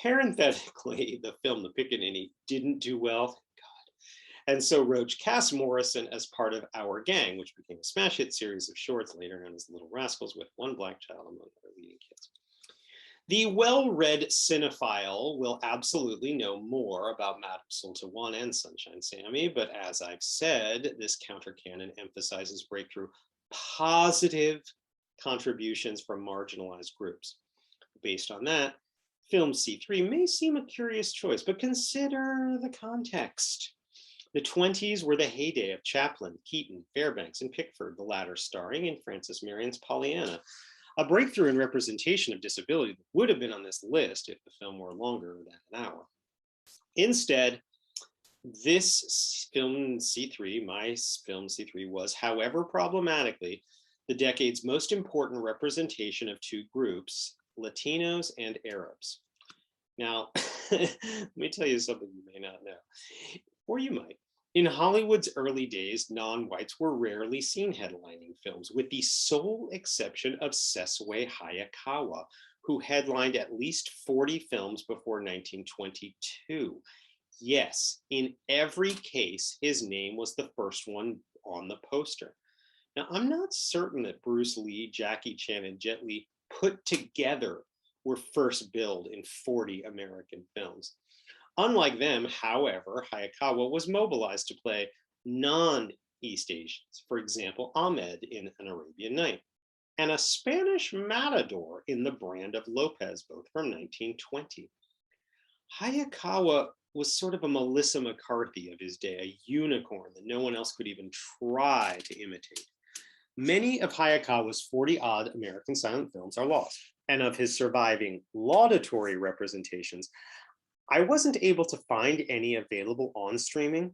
Parenthetically, the film The Pickaninny didn't do well, thank God. And so Roach cast Morrison as part of Our Gang, which became a smash hit series of shorts later known as Little Rascals, with one Black child among other leading kids. The well-read cinephile will absolutely know more about Madame Sultuwan and Sunshine Sammy, but as I've said, this countercanon emphasizes breakthrough positive contributions from marginalized groups. Based on that, film C3 may seem a curious choice, but consider the context. The 20s were the heyday of Chaplin, Keaton, Fairbanks, and Pickford, the latter starring in Frances Marion's Pollyanna, a breakthrough in representation of disability that would have been on this list if the film were longer than an hour. Instead, this film C3, my film C3, was, however problematically, the decade's most important representation of two groups, Latinos and Arabs. Now, let me tell you something you may not know, or you might. In Hollywood's early days, non-whites were rarely seen headlining films, with the sole exception of Sesue Hayakawa, who headlined at least 40 films before 1922. Yes, in every case, his name was the first one on the poster. Now, I'm not certain that Bruce Lee, Jackie Chan, and Jet Li put together were first billed in 40 American films. Unlike them, however, Hayakawa was mobilized to play non-East Asians, for example, Ahmed in An Arabian Night, and a Spanish matador in The Brand of Lopez, both from 1920. Hayakawa was sort of a Melissa McCarthy of his day, a unicorn that no one else could even try to imitate. Many of Hayakawa's 40-odd American silent films are lost, and of his surviving laudatory representations, I wasn't able to find any available on streaming.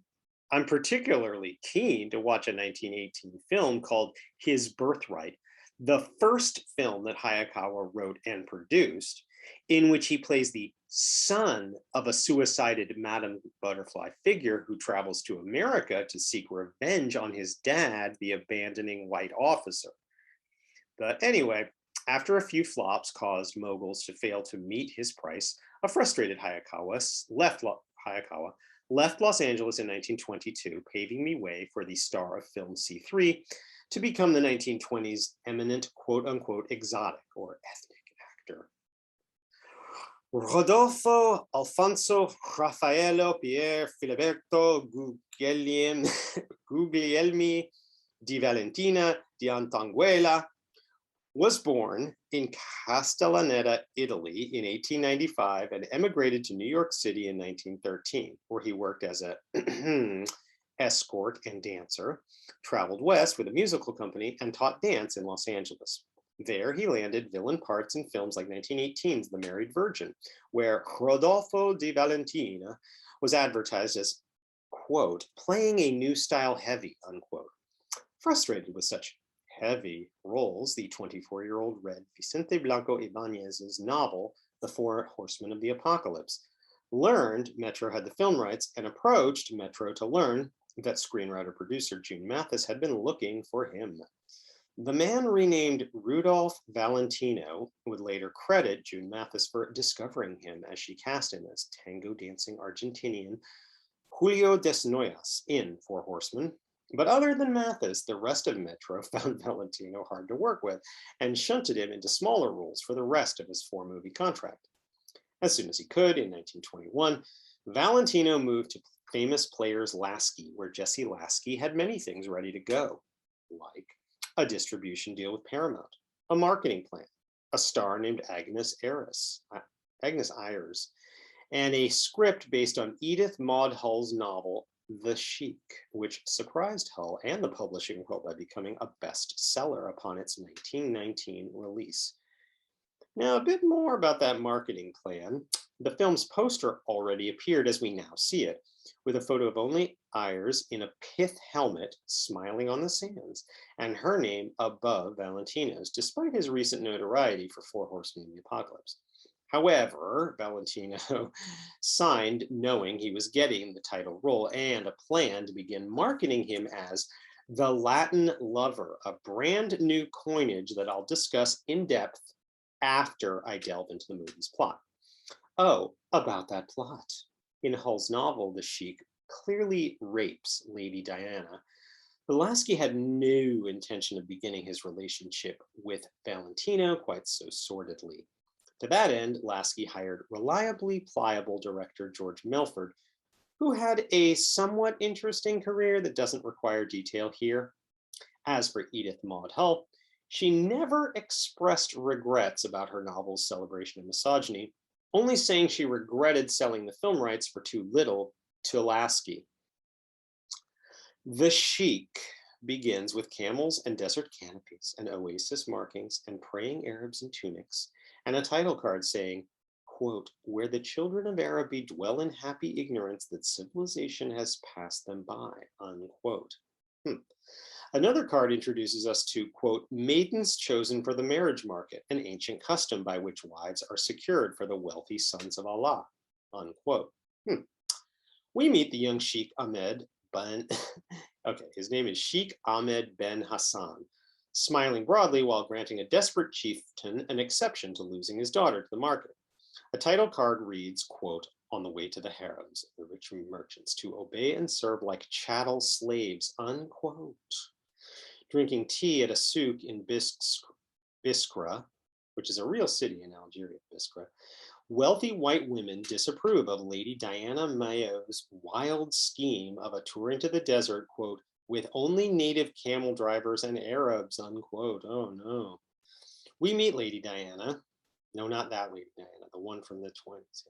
I'm particularly keen to watch a 1918 film called His Birthright, the first film that Hayakawa wrote and produced, in which he plays the son of a suicided Madame Butterfly figure who travels to America to seek revenge on his dad, the abandoning white officer. But anyway, after a few flops caused moguls to fail to meet his price, a frustrated Hayakawa left Los Angeles in 1922, paving the way for the star of film C3 to become the 1920s eminent quote-unquote exotic or ethnic actor. Rodolfo Alfonso Raffaello Pier Filiberto Guglielmi di Valentina di Antonguela was born in Castellaneta, Italy in 1895 and emigrated to New York City in 1913, where he worked as a escort and dancer, traveled west with a musical company, and taught dance in Los Angeles. There, he landed villain parts in films like 1918's The Married Virgin, where Rodolfo di Valentina was advertised as, quote, playing a new style heavy, unquote. Frustrated with such heavy roles, the 24-year-old read Vicente Blanco Ibanez's novel, The Four Horsemen of the Apocalypse, learned Metro had the film rights, and approached Metro to learn that screenwriter-producer June Mathis had been looking for him. The man, renamed Rudolph Valentino, would later credit June Mathis for discovering him as she cast him as tango-dancing Argentinian Julio Desnoyas in Four Horsemen. But other than Mathis, the rest of Metro found Valentino hard to work with and shunted him into smaller roles for the rest of his 4-movie contract. As soon as he could, in 1921, Valentino moved to famous Players Lasky, where Jesse Lasky had many things ready to go, like a distribution deal with Paramount, a marketing plan, a star named Agnes Ayres, and a script based on Edith Maud Hull's novel, The Sheik, which surprised Hull and the publishing world by becoming a bestseller upon its 1919 release. Now, a bit more about that marketing plan. The film's poster already appeared as we now see it, with a photo of only Ayres in a pith helmet smiling on the sands, and her name above Valentino's, despite his recent notoriety for Four Horsemen of the Apocalypse. However, Valentino signed knowing he was getting the title role and a plan to begin marketing him as the Latin Lover, a brand new coinage that I'll discuss in depth after I delve into the movie's plot. Oh, about that plot. In Hull's novel, the Sheik clearly rapes Lady Diana. Lasky had no intention of beginning his relationship with Valentino quite so sordidly. To that end, Lasky hired reliably pliable director George Melford, who had a somewhat interesting career that doesn't require detail here. As for Edith Maud Hull, she never expressed regrets about her novel's celebration of misogyny, only saying she regretted selling the film rights for too little to Lasky. The Sheik begins with camels and desert canopies and oasis markings and praying Arabs in tunics, and a title card saying, quote, where the children of Araby dwell in happy ignorance that civilization has passed them by, unquote. Another card introduces us to, quote, maidens chosen for the marriage market, an ancient custom by which wives are secured for the wealthy sons of Allah, unquote. We meet the young Sheik Ahmed Ben, his name is Sheik Ahmed Ben Hassan, smiling broadly while granting a desperate chieftain an exception to losing his daughter to the market. A title card reads, quote, on the way to the harems of the rich merchants to obey and serve like chattel slaves, unquote. Drinking tea at a souk in Biskra, which is a real city in Algeria, Biskra, wealthy white women disapprove of Lady Diana Mayo's wild scheme of a tour into the desert, quote, with only native camel drivers and Arabs, unquote. Oh no. We meet Lady Diana. No, not that Lady Diana, the one from the 20s.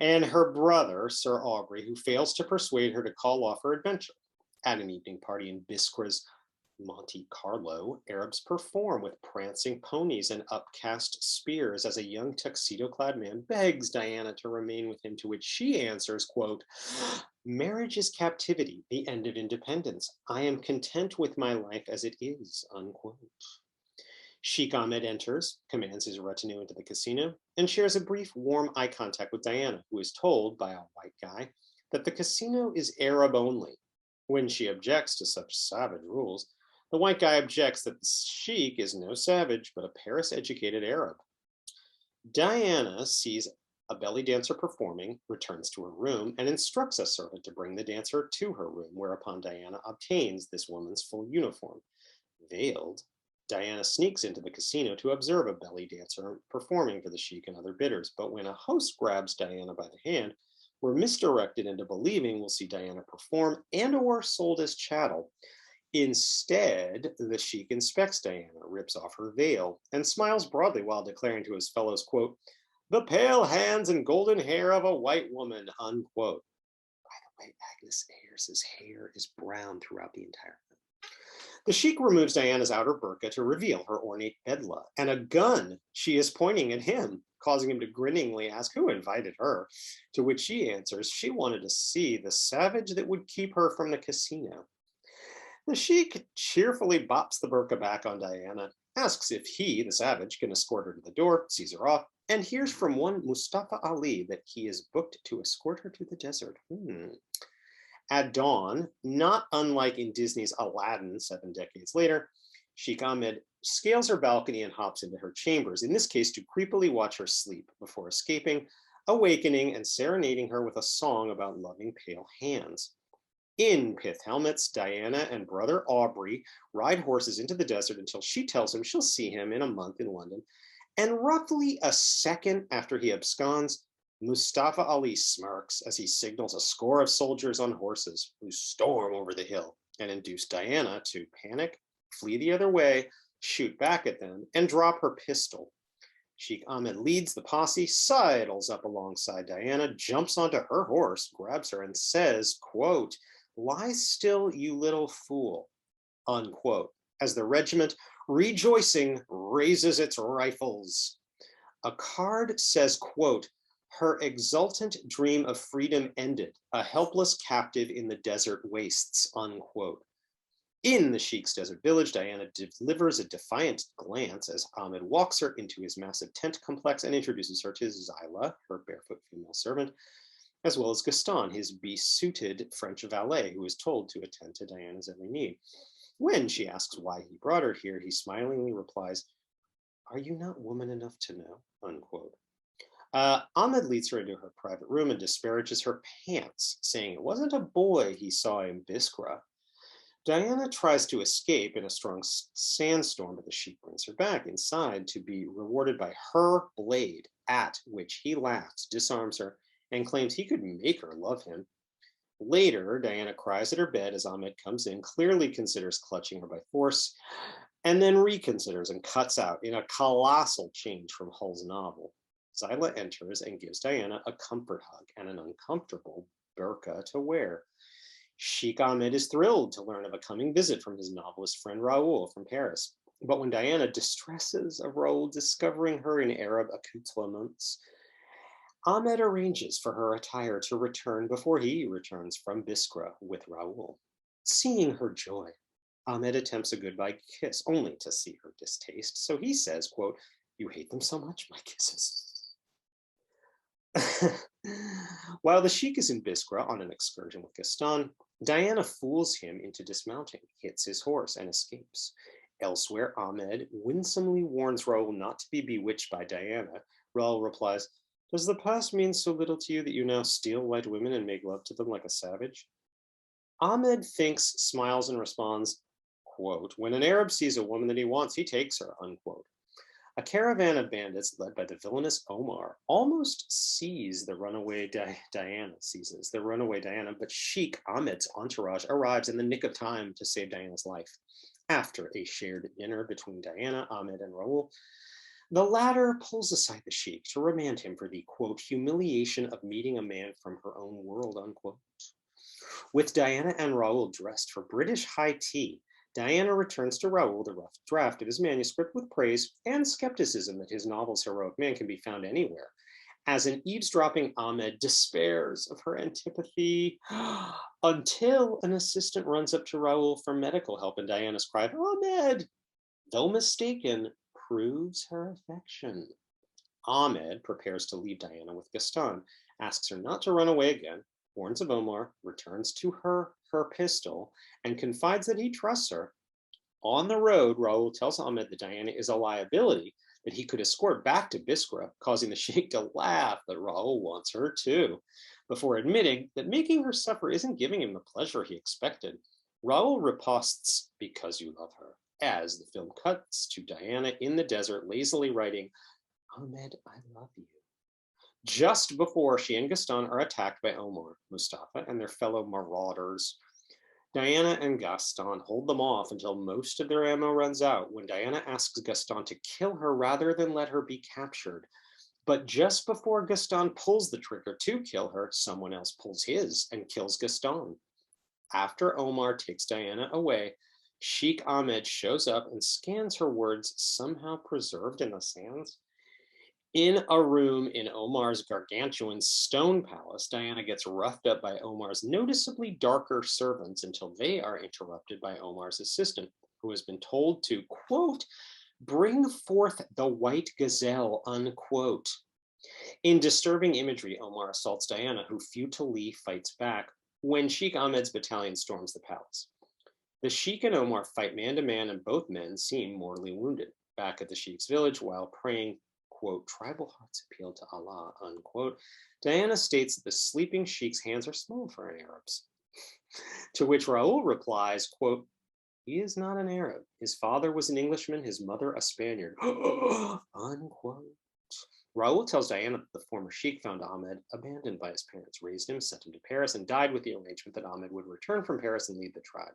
And her brother, Sir Aubrey, who fails to persuade her to call off her adventure. At an evening party in Biskra's Monte Carlo, Arabs perform with prancing ponies and upcast spears as a young tuxedo-clad man begs Diana to remain with him, to which she answers, quote, "Marriage is captivity, the end of independence. I am content with my life as it is," unquote. Sheik Ahmed enters, commands his retinue into the casino, and shares a brief, warm eye contact with Diana, who is told by a white guy that the casino is Arab only. When she objects to such savage rules, the white guy objects that the Sheik is no savage, but a Paris educated Arab. Diana sees a belly dancer performing, returns to her room, and instructs a servant to bring the dancer to her room, whereupon Diana obtains this woman's full uniform. Veiled, Diana sneaks into the casino to observe a belly dancer performing for the Sheik and other bidders, but when a host grabs Diana by the hand, we're misdirected into believing we'll see Diana perform and or sold as chattel. Instead, the Sheik inspects Diana, rips off her veil, and smiles broadly while declaring to his fellows, quote, "The pale hands and golden hair of a white woman," unquote. By the way, Agnes Ayres' hair is brown throughout the entire film. The Sheik removes Diana's outer burqa to reveal her ornate bedla and a gun she is pointing at him, causing him to grinningly ask who invited her, to which she answers she wanted to see the savage that would keep her from the casino. The Sheik cheerfully bops the burqa back on Diana, asks if he, the savage, can escort her to the door, sees her off, and hears from one Mustafa Ali that he is booked to escort her to the desert. At dawn, not unlike in Disney's Aladdin 7 decades later, Sheikh Ahmed scales her balcony and hops into her chambers, in this case to creepily watch her sleep before escaping, awakening, and serenading her with a song about loving pale hands. In pith helmets, Diana and brother Aubrey ride horses into the desert until she tells him she'll see him in a month in London. And roughly a second after he absconds, Mustafa Ali smirks as he signals a score of soldiers on horses who storm over the hill and induce Diana to panic, flee the other way, shoot back at them, and drop her pistol. Sheikh Ahmed leads the posse, sidles up alongside Diana, jumps onto her horse, grabs her, and says, quote, "Lie still, you little fool," unquote, as the regiment, rejoicing, raises its rifles. A card says, quote, "Her exultant dream of freedom ended, a helpless captive in the desert wastes," unquote. In the Sheik's desert village, Diana delivers a defiant glance as Ahmed walks her into his massive tent complex and introduces her to Zyla, her barefoot female servant, as well as Gaston, his besuited French valet, who is told to attend to Diana's every need. When she asks why he brought her here, he smilingly replies, "Are you not woman enough to know?" unquote. Ahmed leads her into her private room and disparages her pants, saying it wasn't a boy he saw in Biskra. Diana tries to escape in a strong sandstorm, but the Sheik brings her back inside to be rewarded by her blade, at which he laughs, disarms her, and claims he could make her love him. Later, Diana cries at her bed as Ahmed comes in, clearly considers clutching her by force, and then reconsiders and cuts out in a colossal change from Hull's novel. Zyla enters and gives Diana a comfort hug and an uncomfortable burqa to wear. Sheikh Ahmed is thrilled to learn of a coming visit from his novelist friend Raoul from Paris. But when Diana distresses of Raoul discovering her in Arab accoutrements, Ahmed arranges for her attire to return before he returns from Biskra with Raoul. Seeing her joy, Ahmed attempts a goodbye kiss, only to see her distaste. So he says, quote, "You hate them so much, my kisses." While the Sheik is in Biskra on an excursion with Gaston, Diana fools him into dismounting, hits his horse, and escapes. Elsewhere, Ahmed winsomely warns Raoul not to be bewitched by Diana. Raoul replies, "Does the past mean so little to you that you now steal white women and make love to them like a savage?" Ahmed thinks, smiles, and responds, quote, "When an Arab sees a woman that he wants, he takes her," unquote. A caravan of bandits led by the villainous Omar almost seizes the runaway Diana, but Sheikh Ahmed's entourage arrives in the nick of time to save Diana's life. After a shared dinner between Diana, Ahmed, and Raoul, the latter pulls aside the Sheikh to remand him for the, quote, "humiliation of meeting a man from her own world," unquote. With Diana and Raoul dressed for British high tea, Diana returns to Raoul the rough draft of his manuscript with praise and skepticism that his novel's heroic man can be found anywhere. As an eavesdropping Ahmed despairs of her antipathy until an assistant runs up to Raoul for medical help, and Diana's cry, Ahmed, though mistaken, proves her affection. Ahmed prepares to leave Diana with Gaston, asks her not to run away again, warns of Omar, returns to her pistol, and confides that he trusts her. On the road, Raoul tells Ahmed that Diana is a liability that he could escort back to Biskra, causing the Sheik to laugh that Raoul wants her too, before admitting that making her suffer isn't giving him the pleasure he expected. Raoul riposts, because you love her, as the film cuts to Diana in the desert, lazily writing, Ahmed, I love you. Just before she and Gaston are attacked by Omar, Mustafa, and their fellow marauders. Diana and Gaston hold them off until most of their ammo runs out when Diana asks Gaston to kill her rather than let her be captured. But just before Gaston pulls the trigger to kill her, someone else pulls his and kills Gaston. After Omar takes Diana away, Sheik Ahmed shows up and scans her words somehow preserved in the sands. In a room in Omar's gargantuan stone palace, Diana gets roughed up by Omar's noticeably darker servants until they are interrupted by Omar's assistant, who has been told to, quote, bring forth the white gazelle, unquote. In disturbing imagery, Omar assaults Diana, who futilely fights back when Sheik Ahmed's battalion storms the palace. The Sheik and Omar fight man to man, and both men seem mortally wounded. Back at the Sheik's village, while praying, quote, tribal hearts appeal to Allah, unquote, Diana states that the sleeping Sheik's hands are small for an Arab's. To which Raoul replies, quote, he is not an Arab. His father was an Englishman, his mother a Spaniard, unquote. Raoul tells Diana that the former Sheik found Ahmed abandoned by his parents, raised him, sent him to Paris, and died with the arrangement that Ahmed would return from Paris and lead the tribe.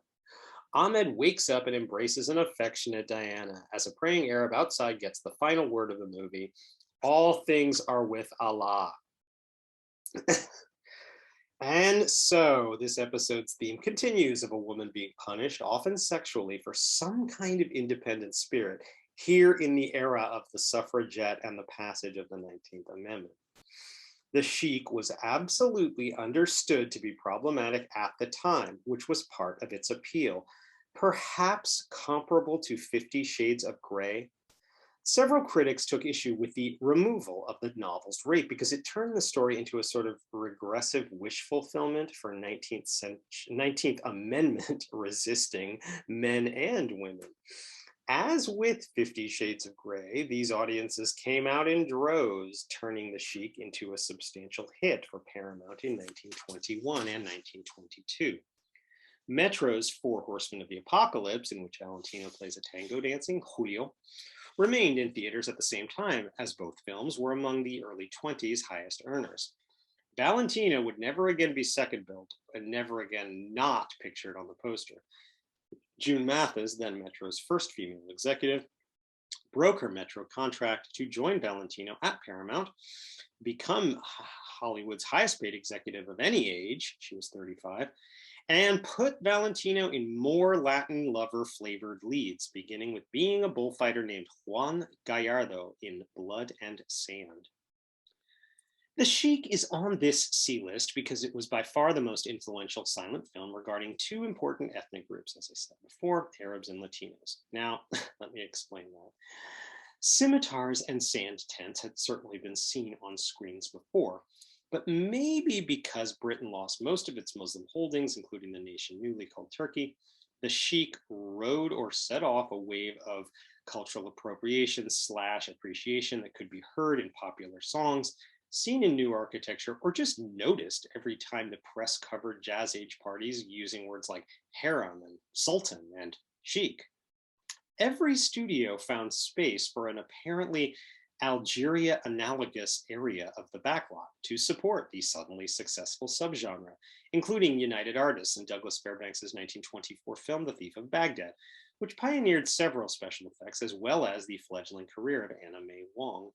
Ahmed wakes up and embraces an affectionate Diana as a praying Arab outside gets the final word of the movie. All things are with Allah. And so this episode's theme continues of a woman being punished, often sexually, for some kind of independent spirit, here in the era of the suffragette and the passage of the 19th Amendment. The Sheik was absolutely understood to be problematic at the time, which was part of its appeal, perhaps comparable to 50 Shades of Grey. Several critics took issue with the removal of the novel's rape because it turned the story into a sort of regressive wish fulfillment for 19th Amendment resisting men and women. As with 50 Shades of Grey, these audiences came out in droves, turning The Sheik into a substantial hit for Paramount in 1921 and 1922. Metro's Four Horsemen of the Apocalypse, in which Valentino plays a tango dancing Julio, remained in theaters at the same time, as both films were among the early 20s highest earners. Valentino would never again be second billed and never again not pictured on the poster. June Mathis, then Metro's first female executive, broke her Metro contract to join Valentino at Paramount, become Hollywood's highest paid executive of any age, she was 35, and put Valentino in more Latin lover flavored leads, beginning with being a bullfighter named Juan Gallardo in Blood and Sand. The Sheik is on this C list because it was by far the most influential silent film regarding two important ethnic groups, as I said before, Arabs and Latinos. Now, let me explain that. Scimitars and sand tents had certainly been seen on screens before, but maybe because Britain lost most of its Muslim holdings, including the nation newly called Turkey, the Sheik rode or set off a wave of cultural appropriation / appreciation that could be heard in popular songs, seen in new architecture, or just noticed every time the press covered Jazz Age parties using words like harem and sultan and sheik. Every studio found space for an apparently Algeria analogous area of the backlot to support the suddenly successful subgenre, including United Artists and Douglas Fairbanks' 1924 film The Thief of Baghdad, which pioneered several special effects as well as the fledgling career of Anna May Wong.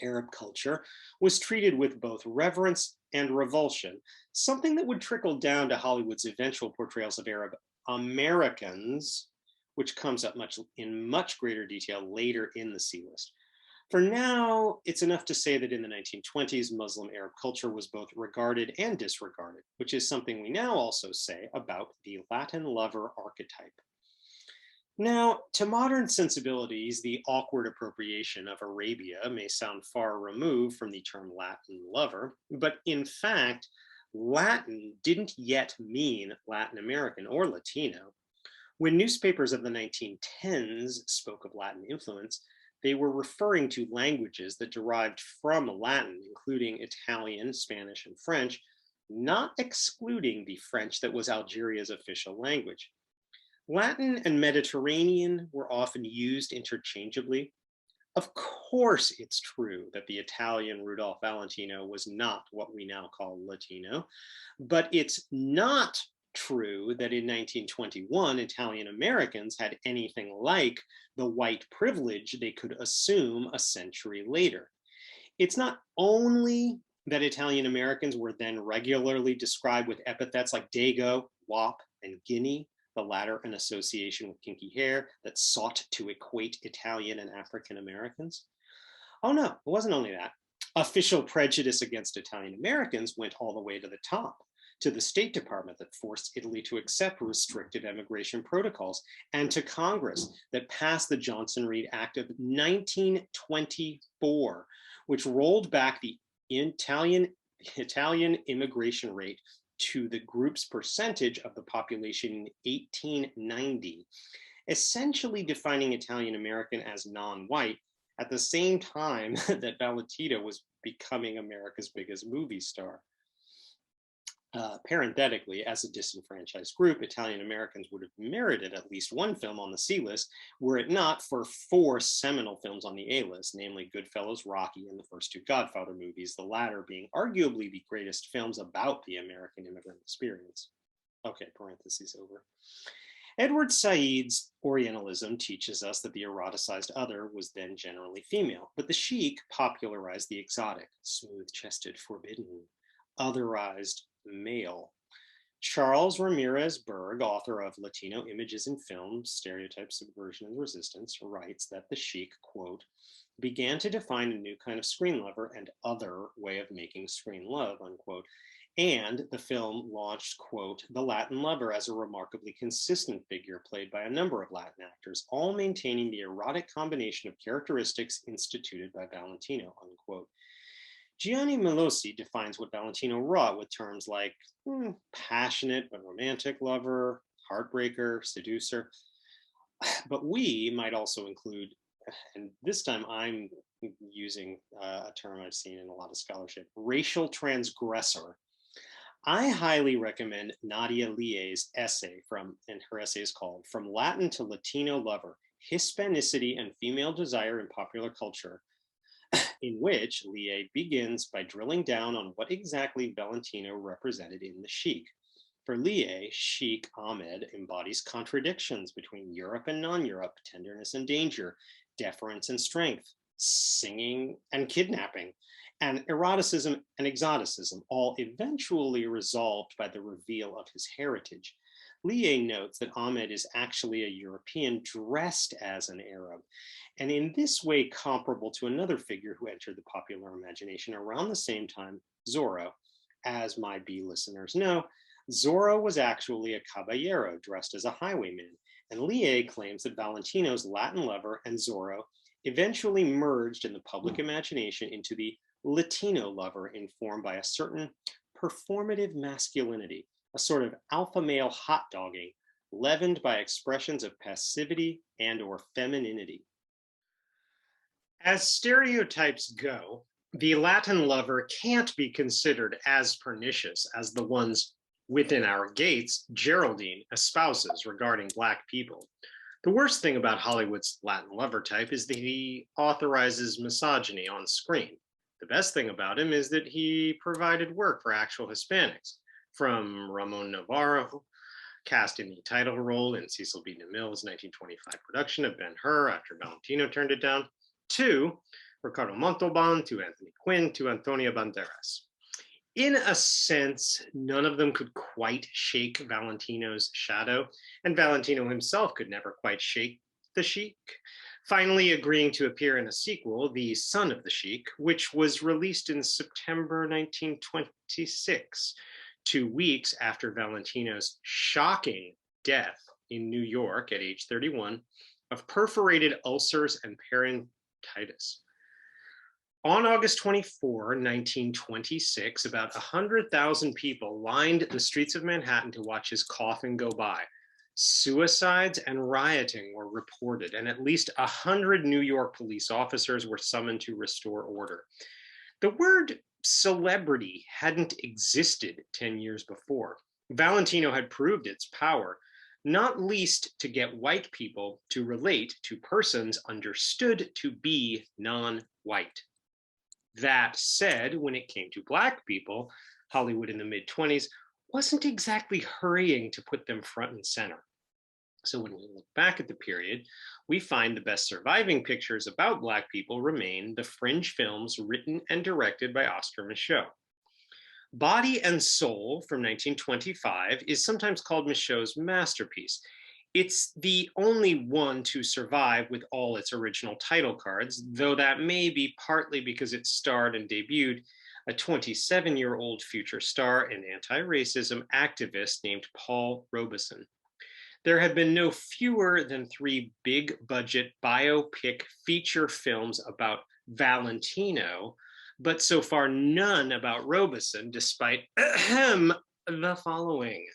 Arab culture was treated with both reverence and revulsion, something that would trickle down to Hollywood's eventual portrayals of Arab Americans, which comes up in much greater detail later in the C list. For now, it's enough to say that in the 1920s, Muslim Arab culture was both regarded and disregarded, which is something we now also say about the Latin lover archetype. Now, to modern sensibilities, the awkward appropriation of Arabia may sound far removed from the term Latin lover, but in fact, Latin didn't yet mean Latin American or Latino. When newspapers of the 1910s spoke of Latin influence, they were referring to languages that derived from Latin, including Italian, Spanish, and French, not excluding the French that was Algeria's official language. Latin and Mediterranean were often used interchangeably. Of course, it's true that the Italian Rudolph Valentino was not what we now call Latino, but it's not true that in 1921, Italian Americans had anything like the white privilege they could assume a century later. It's not only that Italian Americans were then regularly described with epithets like Dago, Wop, and Guinea, the latter an association with kinky hair that sought to equate Italian and African Americans. Oh no, it wasn't only that. Official prejudice against Italian Americans went all the way to the top, to the State Department that forced Italy to accept restrictive immigration protocols, and to Congress that passed the Johnson-Reed Act of 1924, which rolled back the Italian immigration rate to the group's percentage of the population in 1890, essentially defining Italian American as non-white at the same time that Valentino was becoming America's biggest movie star. Parenthetically, as a disenfranchised group, Italian Americans would have merited at least one film on the C list, were it not for 4 seminal films on the A list, namely Goodfellas, Rocky, and the first 2 Godfather movies, the latter being arguably the greatest films about the American immigrant experience. Okay, parentheses over. Edward Said's Orientalism teaches us that the eroticized other was then generally female, but the Sheik popularized the exotic, smooth-chested, forbidden, otherized male. Charles Ramirez Berg, author of Latino Images in Film, Stereotypes, Subversion, and Resistance, writes that the Sheik, quote, began to define a new kind of screen lover and other way of making screen love, unquote. And the film launched, quote, the Latin lover as a remarkably consistent figure played by a number of Latin actors, all maintaining the erotic combination of characteristics instituted by Valentino, unquote. Gianni Melosi defines what Valentino wrought with terms like passionate but romantic lover, heartbreaker, seducer. But we might also include, and this time I'm using a term I've seen in a lot of scholarship, racial transgressor. I highly recommend Nadia Lie's essay and her essay is called From Latin to Latino Lover, Hispanicity and Female Desire in Popular Culture, in which Lie begins by drilling down on what exactly Valentino represented in the Sheik. For Lie, Sheik Ahmed embodies contradictions between Europe and non-Europe, tenderness and danger, deference and strength, singing and kidnapping, and eroticism and exoticism, all eventually resolved by the reveal of his heritage. Lie notes that Ahmed is actually a European dressed as an Arab, and in this way comparable to another figure who entered the popular imagination around the same time, Zorro. As my B listeners know, Zorro was actually a caballero dressed as a highwayman, and Lie claims that Valentino's Latin lover and Zorro eventually merged in the public imagination into the Latino lover informed by a certain performative masculinity, a sort of alpha male hot dogging, leavened by expressions of passivity and or femininity. As stereotypes go, the Latin lover can't be considered as pernicious as the ones within our gates Geraldine espouses regarding Black people. The worst thing about Hollywood's Latin lover type is that he authorizes misogyny on screen. The best thing about him is that he provided work for actual Hispanics, from Ramon Navarro, cast in the title role in Cecil B. DeMille's 1925 production of Ben-Hur after Valentino turned it down, to Ricardo Montalban, to Anthony Quinn, to Antonio Banderas. In a sense, none of them could quite shake Valentino's shadow, and Valentino himself could never quite shake the Sheik. Finally, agreeing to appear in a sequel, The Son of the Sheik, which was released in September 1926, 2 weeks after Valentino's shocking death in New York at age 31 of perforated ulcers and peritonitis. On August 24, 1926, about 100,000 people lined the streets of Manhattan to watch his coffin go by. Suicides and rioting were reported, and at least 100 New York police officers were summoned to restore order. The word celebrity hadn't existed 10 years before. Valentino had proved its power, not least to get white people to relate to persons understood to be non-white. That said, when it came to Black people, Hollywood in the mid-20s wasn't exactly hurrying to put them front and center. So when we look back at the period, we find the best surviving pictures about Black people remain the fringe films written and directed by Oscar Micheaux. Body and Soul from 1925 is sometimes called Micheaux's masterpiece. It's the only one to survive with all its original title cards, though that may be partly because it starred and debuted a 27-year-old future star and anti-racism activist named Paul Robeson. There have been no fewer than 3 big-budget biopic feature films about Valentino, but so far none about Robeson, despite the following.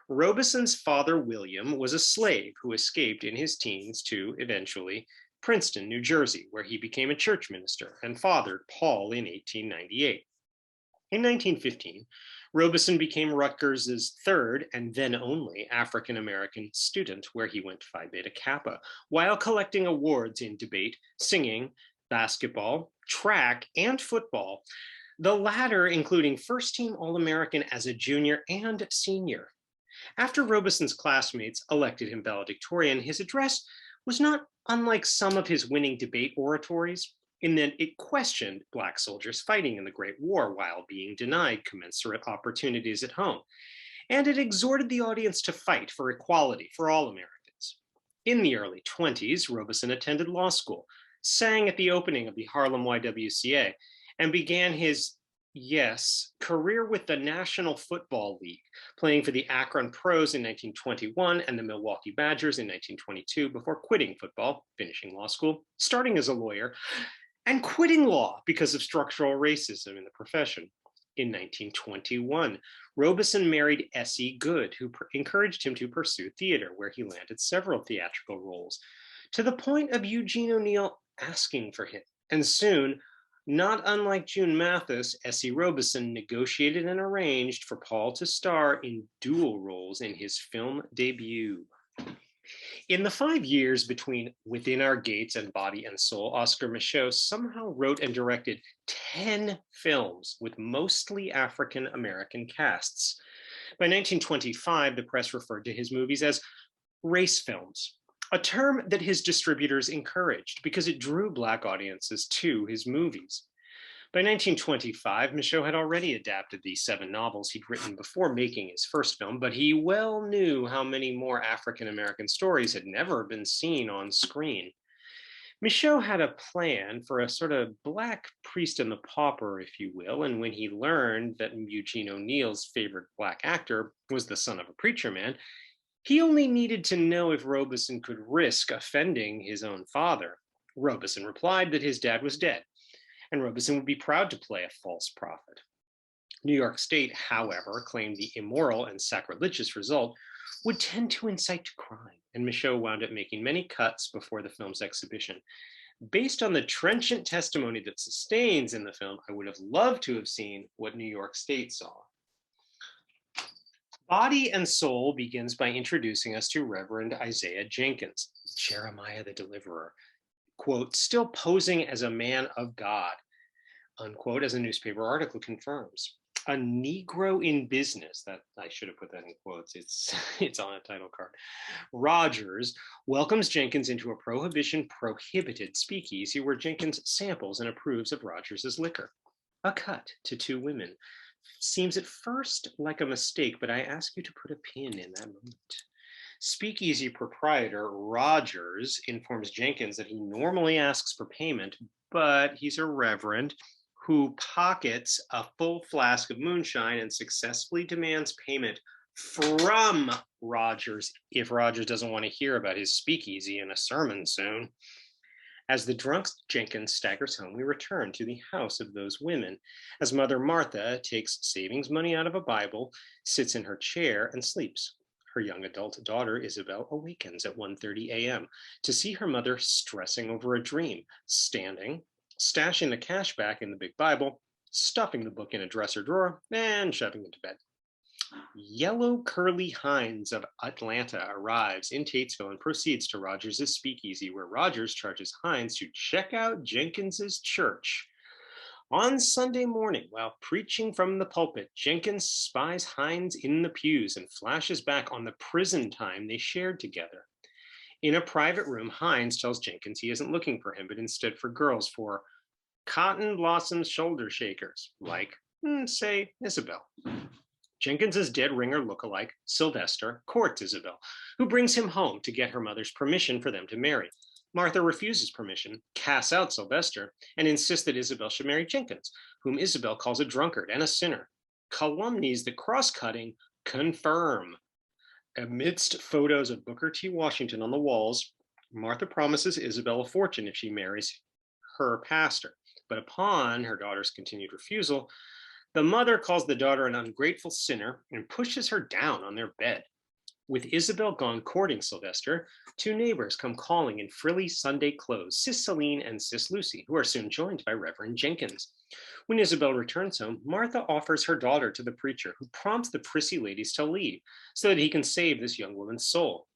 Robeson's father, William, was a slave who escaped in his teens to, eventually, Princeton, New Jersey, where he became a church minister and fathered Paul in 1898. In 1915, Robeson became Rutgers's third and then only African-American student, where he went Phi Beta Kappa, while collecting awards in debate, singing, basketball, track, and football, the latter including first-team All-American as a junior and senior. After Robeson's classmates elected him valedictorian, his address was not unlike some of his winning debate oratories, in that it questioned Black soldiers fighting in the Great War while being denied commensurate opportunities at home, and it exhorted the audience to fight for equality for all Americans. In the early 20s, Robeson attended law school, sang at the opening of the Harlem YWCA, and began his career with the National Football League, playing for the Akron Pros in 1921 and the Milwaukee Badgers in 1922 before quitting football, finishing law school, starting as a lawyer, and quitting law because of structural racism in the profession. In 1921, Robeson married Essie Good, who encouraged him to pursue theater, where he landed several theatrical roles, to the point of Eugene O'Neill asking for him. And soon, not unlike June Mathis, Essie Robeson negotiated and arranged for Paul to star in dual roles in his film debut. In the 5 years between Within Our Gates and Body and Soul, Oscar Micheaux somehow wrote and directed 10 films with mostly African-American casts. By 1925, the press referred to his movies as race films, a term that his distributors encouraged because it drew Black audiences to his movies. By 1925, Micheaux had already adapted the 7 novels he'd written before making his first film, but he well knew how many more African-American stories had never been seen on screen. Micheaux had a plan for a sort of Black priest and the pauper, if you will, and when he learned that Eugene O'Neill's favorite Black actor was the son of a preacher man, he only needed to know if Robeson could risk offending his own father. Robeson replied that his dad was dead, and Robeson would be proud to play a false prophet. New York State, however, claimed the immoral and sacrilegious result would tend to incite to crime, and Micheaux wound up making many cuts before the film's exhibition. Based on the trenchant testimony that sustains in the film, I would have loved to have seen what New York State saw. Body and Soul begins by introducing us to Reverend Isaiah Jenkins, Jeremiah the Deliverer, quote, still posing as a man of God, unquote, as a newspaper article confirms. A Negro in business, that I should have put that in quotes, it's on a title card. Rogers welcomes Jenkins into a prohibition-prohibited speakeasy where Jenkins samples and approves of Rogers's liquor. A cut to two women. Seems at first like a mistake, but I ask you to put a pin in that moment. Speakeasy proprietor Rogers informs Jenkins that he normally asks for payment, but he's a reverend who pockets a full flask of moonshine and successfully demands payment from Rogers if Rogers doesn't want to hear about his speakeasy in a sermon soon. As the drunk Jenkins staggers home, we return to the house of those women, as Mother Martha takes savings money out of a Bible, sits in her chair, and sleeps. Her young adult daughter, Isabel, awakens at 1:30 a.m. to see her mother stressing over a dream, standing, stashing the cash back in the big Bible, stuffing the book in a dresser drawer, and shoving it to bed. Yellow Curly Hines of Atlanta arrives in Tatesville and proceeds to Rogers' speakeasy, where Rogers charges Hines to check out Jenkins's church. On Sunday morning, while preaching from the pulpit, Jenkins spies Hines in the pews and flashes back on the prison time they shared together. In a private room, Hines tells Jenkins he isn't looking for him, but instead for girls for cotton blossom shoulder shakers, like, say, Isabel. Jenkins's dead ringer lookalike, Sylvester, courts Isabel, who brings him home to get her mother's permission for them to marry. Martha refuses permission, casts out Sylvester, and insists that Isabel should marry Jenkins, whom Isabel calls a drunkard and a sinner. Calumnies that cross-cutting confirm. Amidst photos of Booker T. Washington on the walls, Martha promises Isabel a fortune if she marries her pastor. But upon her daughter's continued refusal, the mother calls the daughter an ungrateful sinner and pushes her down on their bed. With Isabel gone courting Sylvester, two neighbors come calling in frilly Sunday clothes, Sis Celine and Sis Lucy, who are soon joined by Reverend Jenkins. When Isabel returns home, Martha offers her daughter to the preacher, who prompts the prissy ladies to leave so that he can save this young woman's soul.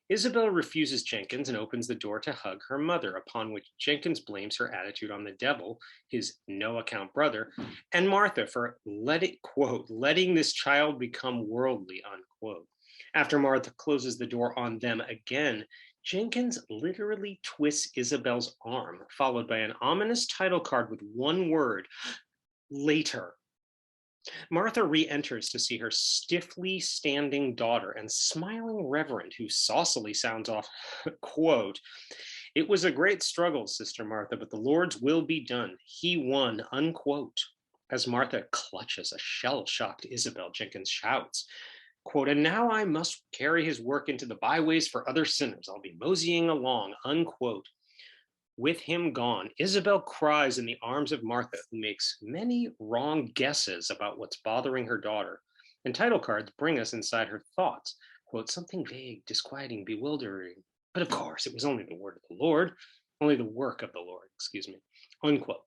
Isabel refuses Jenkins and opens the door to hug her mother, upon which Jenkins blames her attitude on the devil, his no-account brother, and Martha for letting this child become worldly, unquote. After Martha closes the door on them again, Jenkins literally twists Isabel's arm, followed by an ominous title card with one word, later. Martha re-enters to see her stiffly standing daughter and smiling reverend who saucily sounds off, quote, "It was a great struggle, Sister Martha, but the Lord's will be done. He won," unquote. As Martha clutches a shell-shocked Isabel, Jenkins shouts, quote, "And now I must carry his work into the byways for other sinners. I'll be moseying along," unquote. With him gone, Isabel cries in the arms of Martha, who makes many wrong guesses about what's bothering her daughter. And title cards bring us inside her thoughts, quote, "something vague, disquieting, bewildering. But of course, it was only the word of the Lord, only the work of the Lord, unquote."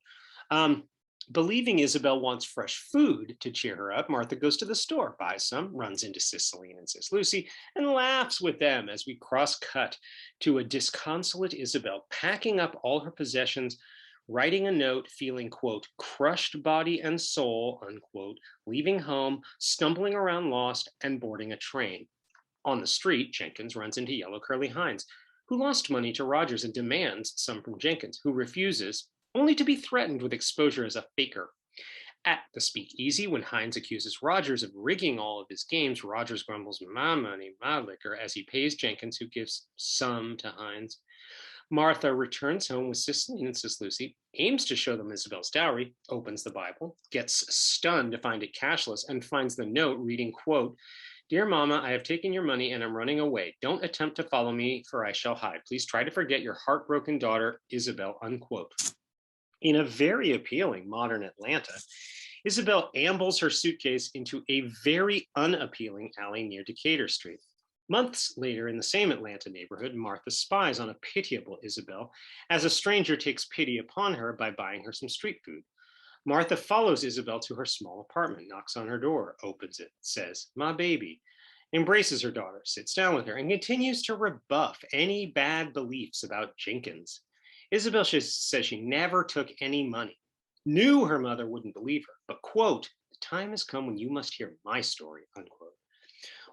Believing Isabel wants fresh food to cheer her up, Martha goes to the store, buys some, runs into Sis Celine and Sis Lucy, and laughs with them as we cross-cut to a disconsolate Isabel packing up all her possessions, writing a note, feeling, quote, "crushed body and soul," unquote, leaving home, stumbling around lost, and boarding a train. On the street, Jenkins runs into Yellow Curly Hines, who lost money to Rogers and demands some from Jenkins, who refuses, only to be threatened with exposure as a faker. At the speakeasy, when Hines accuses Rogers of rigging all of his games, Rogers grumbles, "My money, my liquor," as he pays Jenkins, who gives some to Hines. Martha returns home with Sis Celine and Sis Lucy, aims to show them Isabel's dowry, opens the Bible, gets stunned to find it cashless, and finds the note reading, quote, "Dear Mama, I have taken your money and am running away. Don't attempt to follow me, for I shall hide. Please try to forget your heartbroken daughter, Isabel," unquote. In a very appealing modern Atlanta, Isabel ambles her suitcase into a very unappealing alley near Decatur Street. Months later, in the same Atlanta neighborhood, Martha spies on a pitiable Isabel as a stranger takes pity upon her by buying her some street food. Martha follows Isabel to her small apartment, knocks on her door, opens it, says, "My baby," embraces her daughter, sits down with her, and continues to rebuff any bad beliefs about Jenkins. Isabel says she never took any money, knew her mother wouldn't believe her, but, quote, "the time has come when you must hear my story," unquote.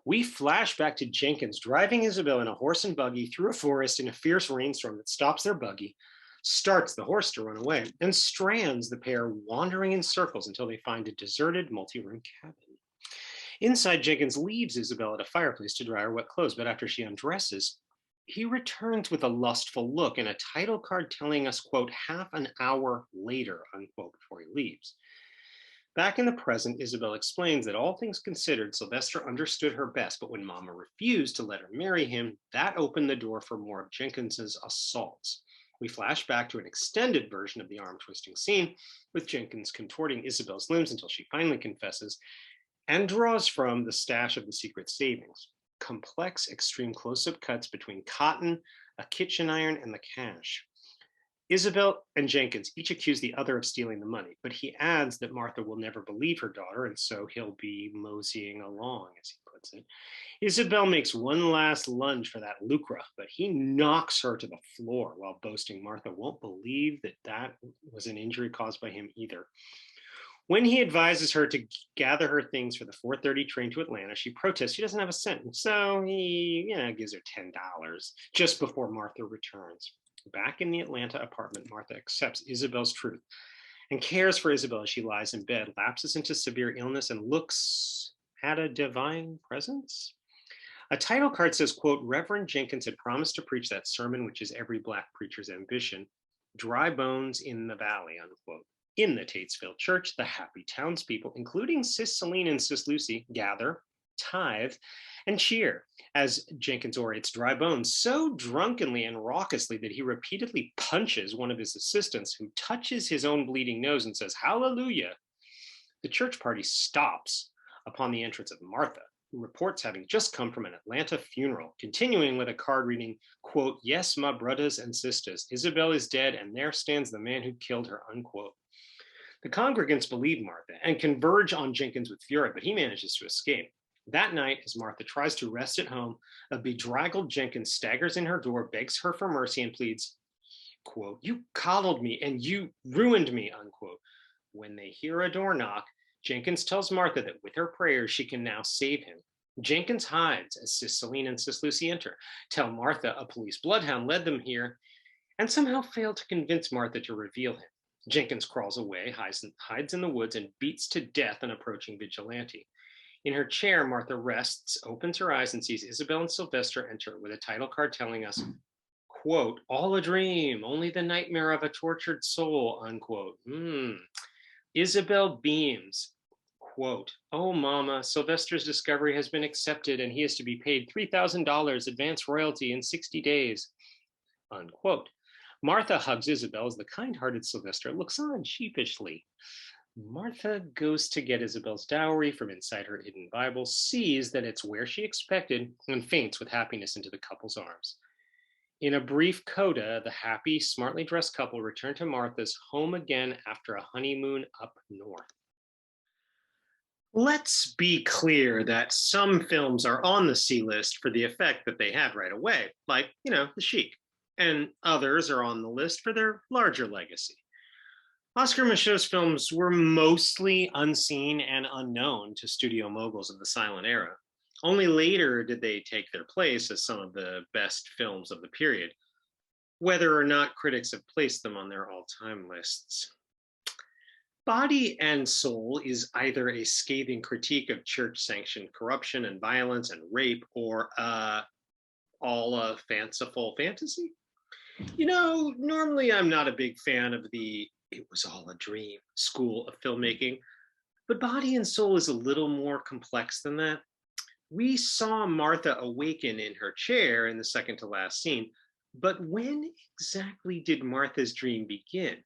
We flash back to Jenkins driving Isabel in a horse and buggy through a forest in a fierce rainstorm that stops their buggy, starts the horse to run away, and strands the pair wandering in circles until they find a deserted multi-room cabin. Inside, Jenkins leaves Isabel at a fireplace to dry her wet clothes, but after she undresses, he returns with a lustful look and a title card telling us, quote, half an hour later, unquote, before he leaves. Back in the present, Isabel explains that all things considered, Sylvester understood her best, but when Mama refused to let her marry him, that opened the door for more of Jenkins's assaults. We flash back to an extended version of the arm-twisting scene, with Jenkins contorting Isabel's limbs until she finally confesses and draws from the stash of the secret savings. Complex, extreme close-up cuts between cotton, a kitchen iron, and the cash. Isabel and Jenkins each accuse the other of stealing the money, but he adds that Martha will never believe her daughter, and so he'll be moseying along, as he puts it. Isabel makes one last lunge for that lucre, but he knocks her to the floor while boasting Martha won't believe that was an injury caused by him either. When he advises her to gather her things for the 4:30 train to Atlanta, she protests she doesn't have a cent, so he gives her $10 just before Martha returns. Back in the Atlanta apartment, Martha accepts Isabel's truth and cares for Isabel as she lies in bed, lapses into severe illness, and looks at a divine presence. A title card says, quote, Reverend Jenkins had promised to preach that sermon, which is every Black preacher's ambition, dry bones in the valley, unquote. In the Tatesville church, the happy townspeople, including Sis Celine and Sis Lucy, gather, tithe, and cheer as Jenkins orates dry bones so drunkenly and raucously that he repeatedly punches one of his assistants, who touches his own bleeding nose and says, Hallelujah. The church party stops upon the entrance of Martha, who reports having just come from an Atlanta funeral, continuing with a card reading, quote, Yes, my brothers and sisters, Isabel is dead, and there stands the man who killed her, unquote. The congregants believe Martha and converge on Jenkins with fury, but he manages to escape. That night, as Martha tries to rest at home, a bedraggled Jenkins staggers in her door, begs her for mercy, and pleads, quote, You coddled me and you ruined me, unquote. When they hear a door knock, Jenkins tells Martha that with her prayers, she can now save him. Jenkins hides as Sis Celine and Sis Lucy enter, tell Martha a police bloodhound led them here, and somehow fail to convince Martha to reveal him. Jenkins crawls away, hides in the woods, and beats to death an approaching vigilante. In her chair, Martha rests, opens her eyes, and sees Isabel and Sylvester enter with a title card telling us, quote, all a dream, only the nightmare of a tortured soul, unquote. Isabel beams, quote, oh, mama, Sylvester's discovery has been accepted and he is to be paid $3,000 advance royalty in 60 days, unquote. Martha hugs Isabel as the kind-hearted Sylvester looks on sheepishly. Martha goes to get Isabel's dowry from inside her hidden Bible, sees that it's where she expected, and faints with happiness into the couple's arms. In a brief coda, the happy, smartly dressed couple return to Martha's home again after a honeymoon up north. Let's be clear that some films are on the C list for the effect that they had right away, like, The Sheik, and others are on the list for their larger legacy. Oscar Michaud's films were mostly unseen and unknown to studio moguls of the silent era. Only later did they take their place as some of the best films of the period, whether or not critics have placed them on their all-time lists. Body and Soul is either a scathing critique of church-sanctioned corruption and violence and rape, or all a fanciful fantasy. Normally I'm not a big fan of the it was all a dream school of filmmaking, but Body and Soul is a little more complex than that. We saw Martha awaken in her chair in the second to last scene, but when exactly did Martha's dream begin?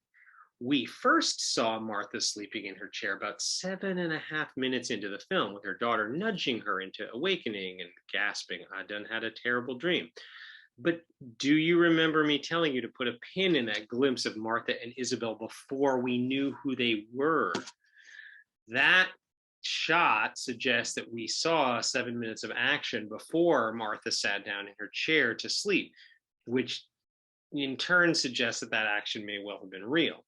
We first saw Martha sleeping in her chair about 7.5 minutes into the film, with her daughter nudging her into awakening and gasping, I done had a terrible dream. But do you remember me telling you to put a pin in that glimpse of Martha and Isabel before we knew who they were? That shot suggests that we saw 7 minutes of action before Martha sat down in her chair to sleep, which in turn suggests that action may well have been real.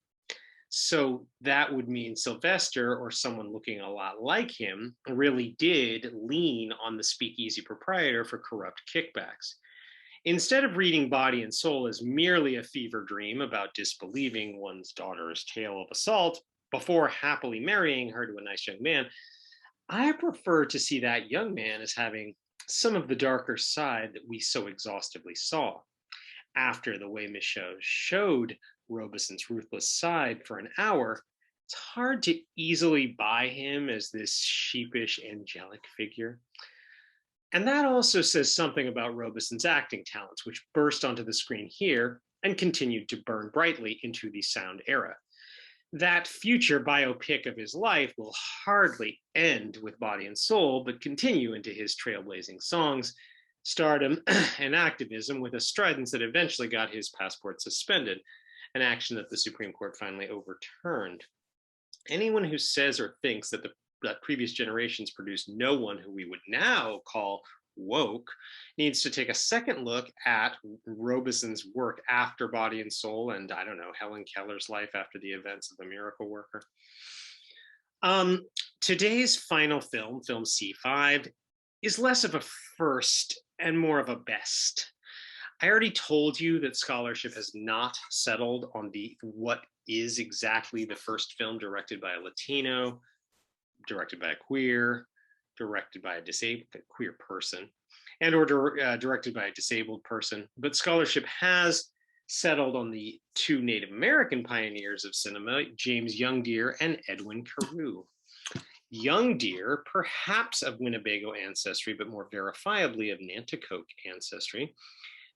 So that would mean Sylvester, or someone looking a lot like him, really did lean on the speakeasy proprietor for corrupt kickbacks. Instead of reading Body and Soul as merely a fever dream about disbelieving one's daughter's tale of assault before happily marrying her to a nice young man, I prefer to see that young man as having some of the darker side that we so exhaustively saw. After the way Michaud showed Robeson's ruthless side for an hour, it's hard to easily buy him as this sheepish angelic figure. And that also says something about Robeson's acting talents, which burst onto the screen here and continued to burn brightly into the sound era. That future biopic of his life will hardly end with Body and Soul, but continue into his trailblazing songs, stardom, and activism with a stridence that eventually got his passport suspended, an action that the Supreme Court finally overturned. Anyone who says or thinks that that previous generations produced no one who we would now call woke needs to take a second look at Robeson's work after Body and Soul and, I don't know, Helen Keller's life after the events of The Miracle Worker. Today's final film, film C5, is less of a first and more of a best. I already told you that scholarship has not settled on what is exactly the first film directed by a Latino, directed by a queer, directed by a disabled queer person, and or directed by a disabled person. But scholarship has settled on the two Native American pioneers of cinema, James Youngdeer and Edwin Carew. Youngdeer, perhaps of Winnebago ancestry, but more verifiably of Nanticoke ancestry,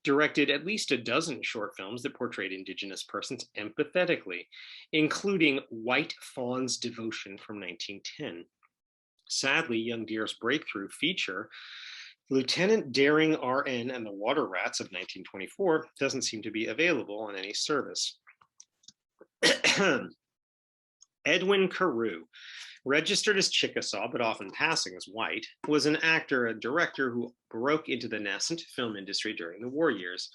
directed at least a dozen short films that portrayed Indigenous persons empathetically, including White Fawn's Devotion from 1910. Sadly, Youngdeer's breakthrough feature, Lieutenant Daring RN and the Water Rats of 1924, doesn't seem to be available on any service. Edwin Carew, registered as Chickasaw, but often passing as white, was an actor and director who broke into the nascent film industry during the war years.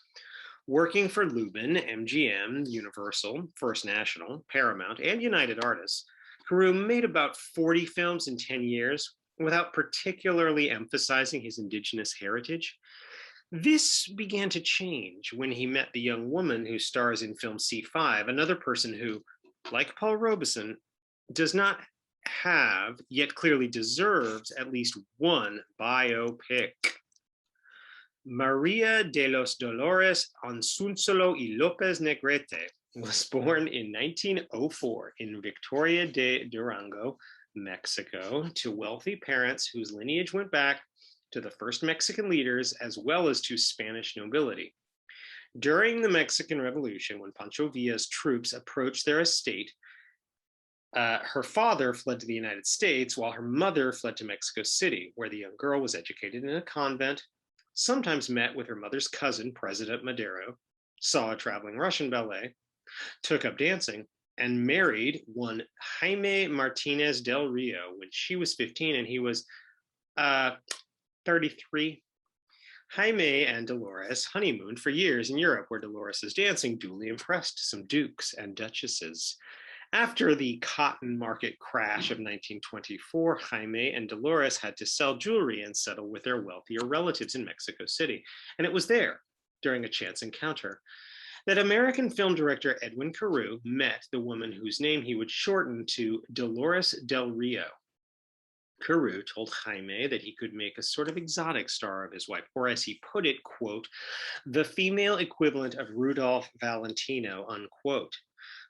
Working for Lubin, MGM, Universal, First National, Paramount, and United Artists, Carew made about 40 films in 10 years without particularly emphasizing his Indigenous heritage. This began to change when he met the young woman who stars in film C5, another person who, like Paul Robeson, does not have, yet clearly deserves, at least one biopic. Maria de los Dolores Ansunsolo y Lopez Negrete was born in 1904 in Victoria de Durango, Mexico, to wealthy parents whose lineage went back to the first Mexican leaders as well as to Spanish nobility. During the Mexican Revolution, when Pancho Villa's troops approached their estate, her father fled to the United States while her mother fled to Mexico City, where the young girl was educated in a convent, sometimes met with her mother's cousin, President Madero, saw a traveling Russian ballet, took up dancing, and married one Jaime Martinez del Rio when she was 15 and he was 33. Jaime and Dolores honeymooned for years in Europe, where Dolores's dancing duly impressed some dukes and duchesses. After the cotton market crash of 1924, Jaime and Dolores had to sell jewelry and settle with their wealthier relatives in Mexico City. And it was there, during a chance encounter, that American film director Edwin Carew met the woman whose name he would shorten to Dolores del Rio. Carew told Jaime that he could make a sort of exotic star of his wife, or as he put it, quote, the female equivalent of Rudolph Valentino, unquote.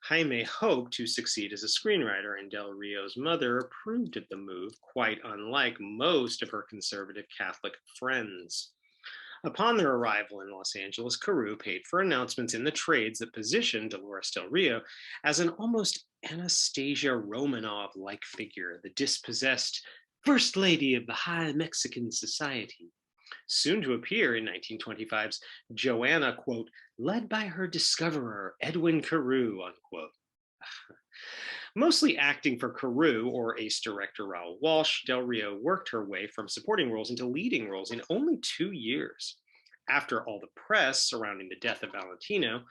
Jaime hoped to succeed as a screenwriter, and Del Rio's mother approved of the move, quite unlike most of her conservative Catholic friends. Upon their arrival in Los Angeles, Carew paid for announcements in the trades that positioned Dolores Del Rio as an almost Anastasia Romanov-like figure, the dispossessed First Lady of the high Mexican society, soon to appear in 1925's Joanna, quote, led by her discoverer, Edwin Carew, unquote. Mostly acting for Carew or ace director Raoul Walsh, Del Rio worked her way from supporting roles into leading roles in only 2 years. After all the press surrounding the death of Valentino,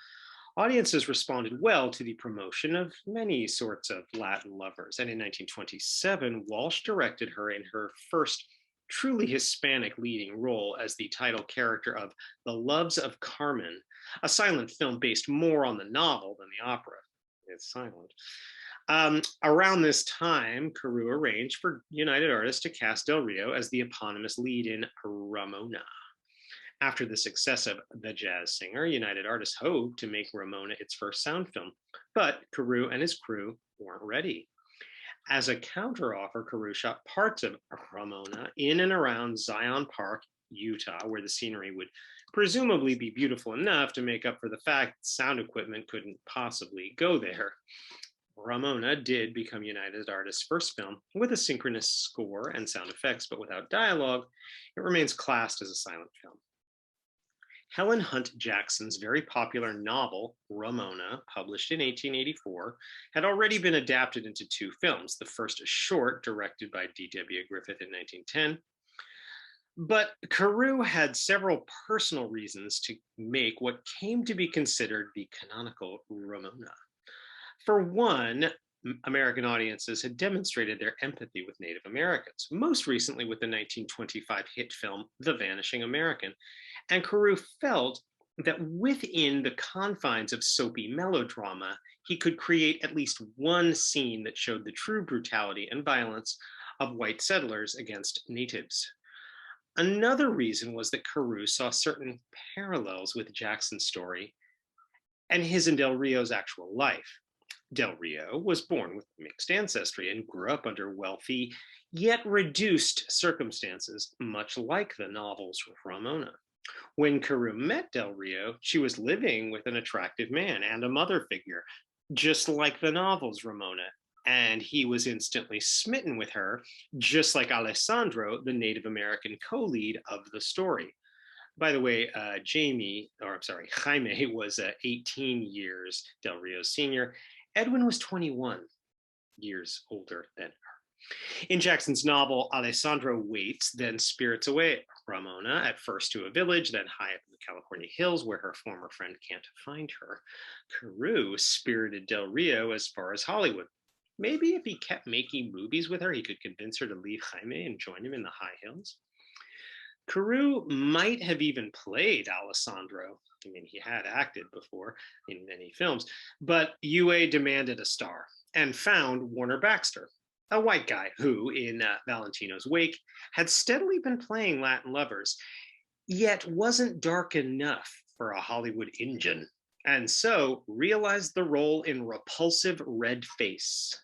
audiences responded well to the promotion of many sorts of Latin lovers. And in 1927, Walsh directed her in her first truly Hispanic leading role as the title character of The Loves of Carmen, a silent film based more on the novel than the opera. It's silent. Around this time, Carew arranged for United Artists to cast Del Rio as the eponymous lead in Ramona. After the success of The Jazz Singer, United Artists hoped to make Ramona its first sound film, but Carew and his crew weren't ready. As a counteroffer, Carew shot parts of Ramona in and around Zion Park, Utah, where the scenery would presumably be beautiful enough to make up for the fact that sound equipment couldn't possibly go there. Ramona did become United Artists' first film with a synchronous score and sound effects, but without dialogue. It remains classed as a silent film. Helen Hunt Jackson's very popular novel, Ramona, published in 1884, had already been adapted into two films, the first a short directed by D.W. Griffith in 1910. But Carew had several personal reasons to make what came to be considered the canonical Ramona. For one, American audiences had demonstrated their empathy with Native Americans, most recently with the 1925 hit film, The Vanishing American. And Carew felt that within the confines of soapy melodrama, he could create at least one scene that showed the true brutality and violence of white settlers against natives. Another reason was that Carew saw certain parallels with Jackson's story and his and Del Rio's actual life. Del Rio was born with mixed ancestry and grew up under wealthy yet reduced circumstances, much like the novel's Ramona. When Carew met Del Rio, she was living with an attractive man and a mother figure, just like the novel's Ramona, and he was instantly smitten with her, just like Alessandro, the Native American co-lead of the story. By the way, Jaime was 18 years Del Rio's senior. Edwin was 21 years older than her. In Jackson's novel, Alessandro waits, then spirits away Ramona, at first to a village, then high up in the California hills where her former friend can't find her. Carew spirited Del Rio as far as Hollywood. Maybe if he kept making movies with her, he could convince her to leave Jaime and join him in the high hills. Carew might have even played Alessandro. I mean, he had acted before in many films, but UA demanded a star and found Warner Baxter, a white guy who, in Valentino's wake, had steadily been playing Latin lovers, yet wasn't dark enough for a Hollywood Injun, and so realized the role in Repulsive Red Face.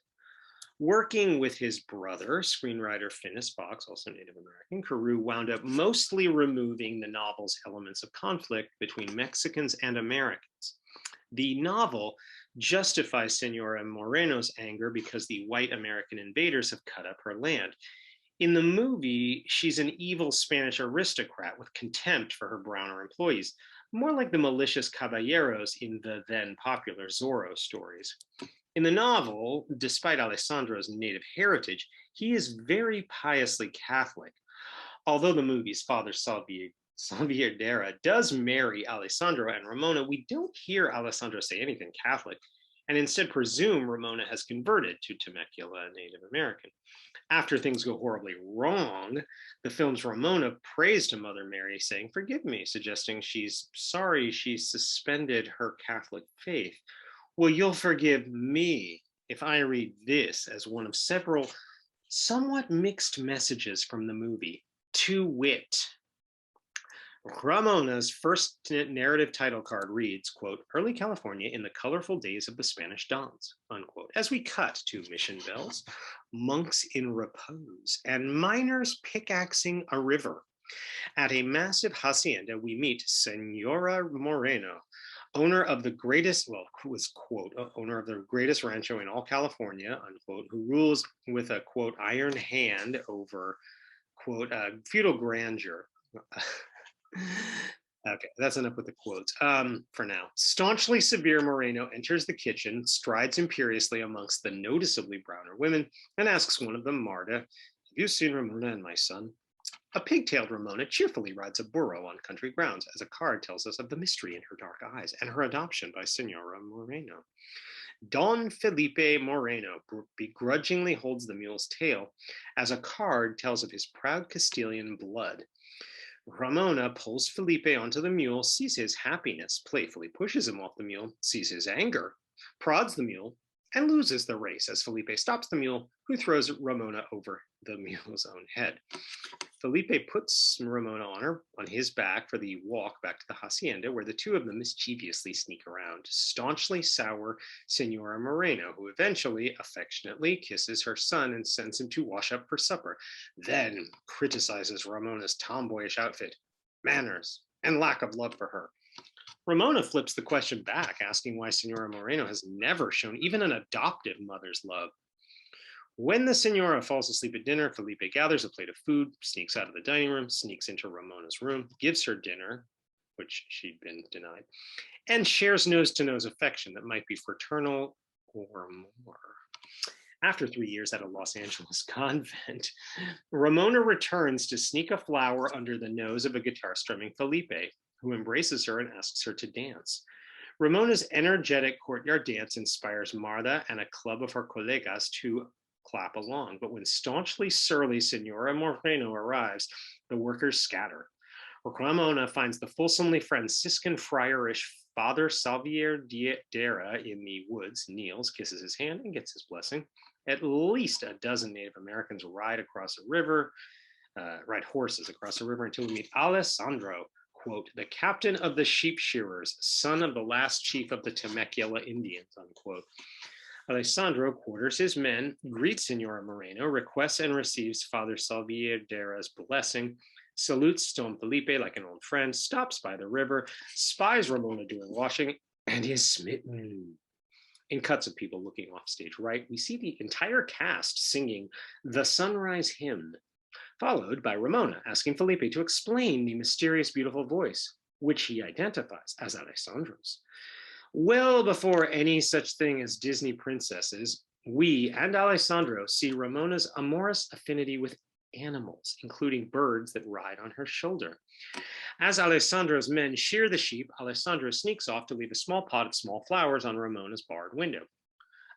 Working with his brother, screenwriter Phineas Fox, also Native American, Carew wound up mostly removing the novel's elements of conflict between Mexicans and Americans. The novel justifies Senora Moreno's anger because the white American invaders have cut up her land. In the movie, she's an evil Spanish aristocrat with contempt for her browner employees, more like the malicious caballeros in the then popular Zorro stories. In the novel, despite Alessandro's native heritage, he is very piously Catholic. Although the movie's father, Salvadera, does marry Alessandro and Ramona, we don't hear Alessandro say anything Catholic, and instead presume Ramona has converted to Temecula Native American. After things go horribly wrong, the film's Ramona prays to Mother Mary, saying, "Forgive me," suggesting she's sorry she suspended her Catholic faith. Well, you'll forgive me if I read this as one of several somewhat mixed messages from the movie. To wit, Ramona's first narrative title card reads, quote, "Early California in the colorful days of the Spanish dons," unquote, as we cut to mission bells, monks in repose, and miners pickaxing a river. At a massive hacienda, we meet Senora Moreno, owner of the greatest, owner of the greatest rancho in all California, unquote, who rules with a, quote, iron hand over, quote, feudal grandeur. Okay, that's enough with the quotes for now. Staunchly severe Moreno enters the kitchen, strides imperiously amongst the noticeably browner women, and asks one of them, Marta, "Have you seen Ramona and my son?" A pig-tailed Ramona cheerfully rides a burro on country grounds, as a card tells us of the mystery in her dark eyes and her adoption by Senora Moreno. Don Felipe Moreno begrudgingly holds the mule's tail, as a card tells of his proud Castilian blood. Ramona pulls Felipe onto the mule, sees his happiness, playfully pushes him off the mule, sees his anger, prods the mule, and loses the race as Felipe stops the mule, who throws Ramona over the mule's own head. Felipe puts Ramona on his back for the walk back to the hacienda, where the two of them mischievously sneak around staunchly sour Senora Moreno, who eventually affectionately kisses her son and sends him to wash up for supper, then criticizes Ramona's tomboyish outfit, manners, and lack of love for her. Ramona flips the question back, asking why Senora Moreno has never shown even an adoptive mother's love. When the Senora falls asleep at dinner, Felipe gathers a plate of food, sneaks out of the dining room, sneaks into Ramona's room, gives her dinner, which she'd been denied, and shares nose-to-nose affection that might be fraternal or more. After 3 years at a Los Angeles convent, Ramona returns to sneak a flower under the nose of a guitar-strumming Felipe, who embraces her and asks her to dance. Ramona's energetic courtyard dance inspires Marta and a club of her colegas to clap along, but when staunchly surly Senora Moreno arrives, the workers scatter. Ramona finds the fulsomely Franciscan friarish Father Salvier Dera in the woods, kneels, kisses his hand, and gets his blessing. At least a dozen Native Americans ride horses across a river until we meet Alessandro, quote, the captain of the sheep shearers, son of the last chief of the Temecula Indians, unquote. Alessandro quarters his men, greets Senora Moreno, requests and receives Father Salvier Dera's blessing, salutes Don Felipe like an old friend, stops by the river, spies Ramona doing washing, and is smitten. In cuts of people looking off stage right, we see the entire cast singing the Sunrise Hymn, followed by Ramona asking Felipe to explain the mysterious, beautiful voice, which he identifies as Alessandro's. Well before any such thing as Disney princesses, we and Alessandro see Ramona's amorous affinity with animals, including birds that ride on her shoulder. As Alessandro's men shear the sheep, Alessandro sneaks off to leave a small pot of small flowers on Ramona's barred window.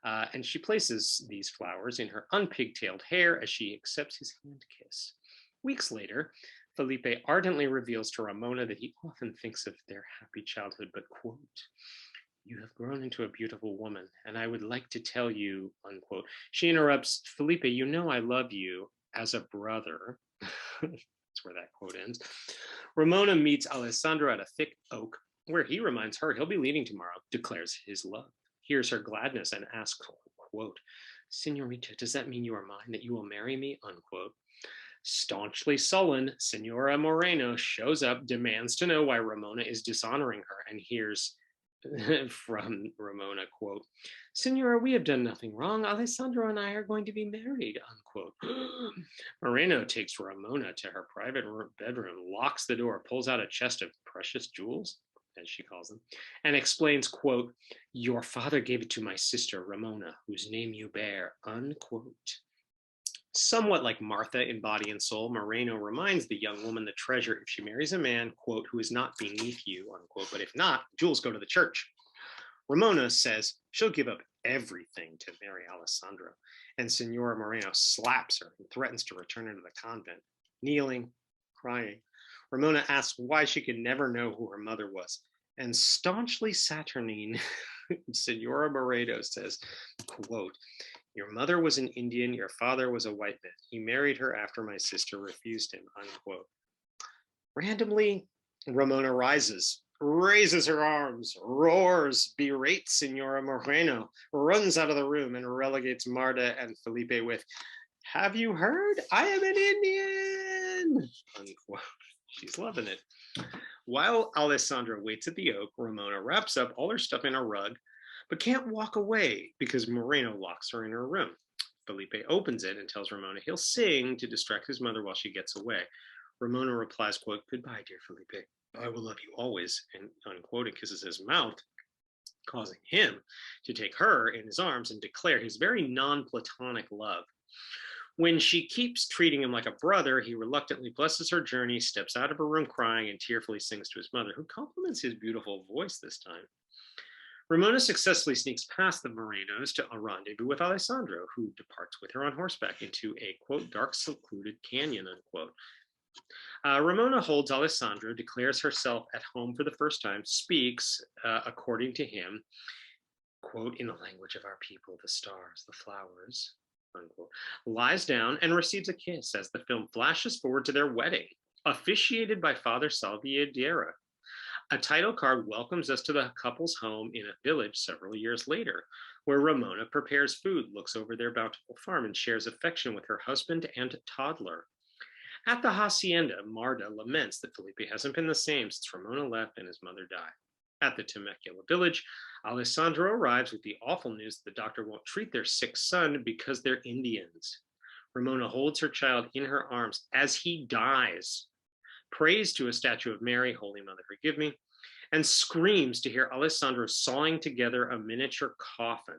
And she places these flowers in her unpigtailed hair as she accepts his hand kiss. Weeks later, Felipe ardently reveals to Ramona that he often thinks of their happy childhood, but, quote, you have grown into a beautiful woman, and I would like to tell you, unquote. She interrupts, Felipe, you know I love you as a brother. That's where that quote ends. Ramona meets Alessandro at a thick oak, where he reminds her he'll be leaving tomorrow, declares his love, hears her gladness, and asks, quote, Senorita, does that mean you are mine, that you will marry me, unquote? Staunchly sullen, Senora Moreno shows up, demands to know why Ramona is dishonoring her, and hears from Ramona, quote, Senora, we have done nothing wrong. Alessandro and I are going to be married, unquote. Moreno takes Ramona to her private bedroom, locks the door, pulls out a chest of precious jewels, as she calls them, and explains, quote, your father gave it to my sister, Ramona, whose name you bear, unquote. Somewhat like Martha in body and soul, Moreno reminds the young woman the treasure if she marries a man, quote, who is not beneath you, unquote, but if not, jewels go to the church. Ramona says she'll give up everything to marry Alessandro, and Senora Moreno slaps her and threatens to return her to the convent. Kneeling, crying, Ramona asks why she could never know who her mother was, and staunchly saturnine, Senora Moreno says, quote, your mother was an Indian, your father was a white man. He married her after my sister refused him, unquote. Randomly, Ramona rises, raises her arms, roars, berates Senora Moreno, runs out of the room, and relegates Marta and Felipe with, have you heard? I am an Indian, unquote. She's loving it. While Alessandro waits at the oak, Ramona wraps up all her stuff in a rug, but can't walk away because Moreno locks her in her room. Felipe opens it and tells Ramona he'll sing to distract his mother while she gets away. Ramona replies, quote, goodbye, dear Felipe. I will love you always, and unquote, and kisses his mouth, causing him to take her in his arms and declare his very non-platonic love. When she keeps treating him like a brother, he reluctantly blesses her journey, steps out of her room crying, and tearfully sings to his mother, who compliments his beautiful voice this time. Ramona successfully sneaks past the Morenos to a rendezvous with Alessandro, who departs with her on horseback into a, quote, dark, secluded canyon, unquote. Ramona holds Alessandro, declares herself at home for the first time, speaks, according to him, quote, in the language of our people, the stars, the flowers, unquote, lies down and receives a kiss as the film flashes forward to their wedding, officiated by Father Salvadera. A title card welcomes us to the couple's home in a village several years later, where Ramona prepares food, looks over their bountiful farm, and shares affection with her husband and toddler. At the hacienda, Marta laments that Felipe hasn't been the same since Ramona left and his mother died. At the Temecula village, Alessandro arrives with the awful news that the doctor won't treat their sick son because they're Indians. Ramona holds her child in her arms as he dies, prays to a statue of Mary, Holy Mother, forgive me, and screams to hear Alessandro sawing together a miniature coffin.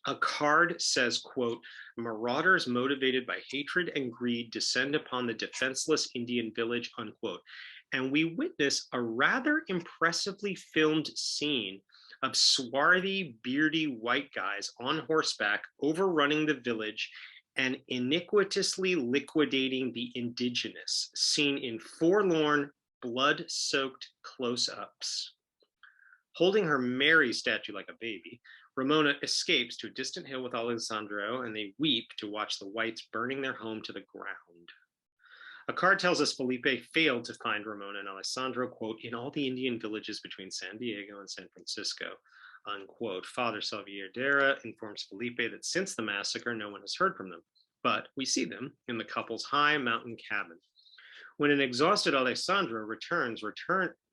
A card says, quote, marauders motivated by hatred and greed descend upon the defenseless Indian village, unquote. And we witness a rather impressively filmed scene of swarthy, beardy white guys on horseback overrunning the village and iniquitously liquidating the indigenous, seen in forlorn, blood-soaked close-ups. Holding her Mary statue like a baby, Ramona escapes to a distant hill with Alessandro, and they weep to watch the whites burning their home to the ground. A card tells us Felipe failed to find Ramona and Alessandro, quote, in all the Indian villages between San Diego and San Francisco, unquote. Father Salvadera informs Felipe that since the massacre, no one has heard from them, but we see them in the couple's high mountain cabin. When an exhausted Alessandro returns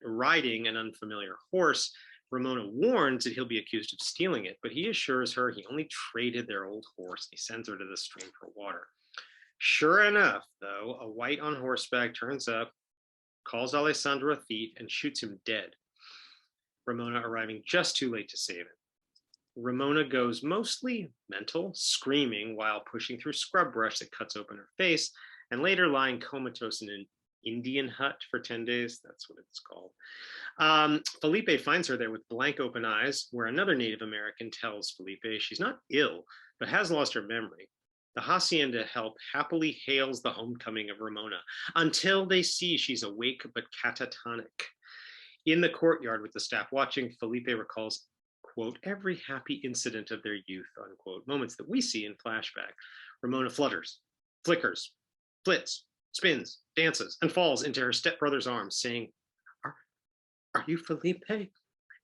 riding an unfamiliar horse, Ramona warns that he'll be accused of stealing it, but he assures her he only traded their old horse. He sends her to the stream for water. Sure enough, though, a white on horseback turns up, calls Alessandro a thief, and shoots him dead, Ramona arriving just too late to save him. Ramona goes mostly mental, screaming while pushing through scrub brush that cuts open her face, and later lying comatose in an Indian hut for 10 days. That's what it's called. Felipe finds her there with blank open eyes, where another Native American tells Felipe she's not ill, but has lost her memory. The hacienda help happily hails the homecoming of Ramona until they see she's awake but catatonic. In the courtyard with the staff watching, Felipe recalls, quote, every happy incident of their youth, unquote, moments that we see in flashback. Ramona flutters, flickers, flits, spins, dances, and falls into her stepbrother's arms, saying, are you Felipe?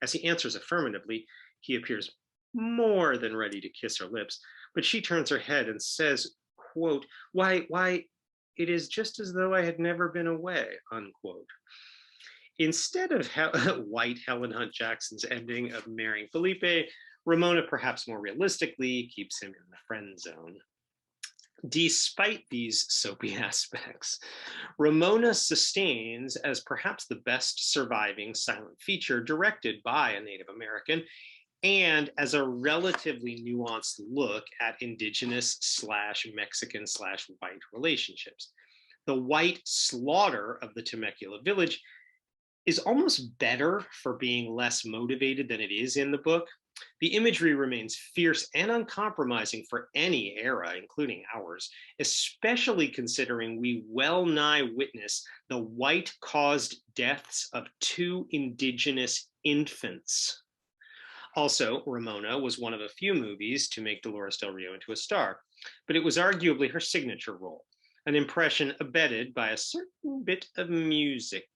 As he answers affirmatively, he appears more than ready to kiss her lips, but she turns her head and says, quote, why, it is just as though I had never been away, unquote. Instead of white Helen Hunt Jackson's ending of marrying Felipe, Ramona, perhaps more realistically, keeps him in the friend zone. Despite these soapy aspects, Ramona sustains as perhaps the best surviving silent feature directed by a Native American, and as a relatively nuanced look at indigenous/Mexican/white relationships. The white slaughter of the Temecula village is almost better for being less motivated than it is in the book. The imagery remains fierce and uncompromising for any era, including ours, especially considering we well nigh witness the white-caused deaths of 2 indigenous infants. Also, Ramona was one of a few movies to make Dolores Del Rio into a star, but it was arguably her signature role, an impression abetted by a certain bit of music.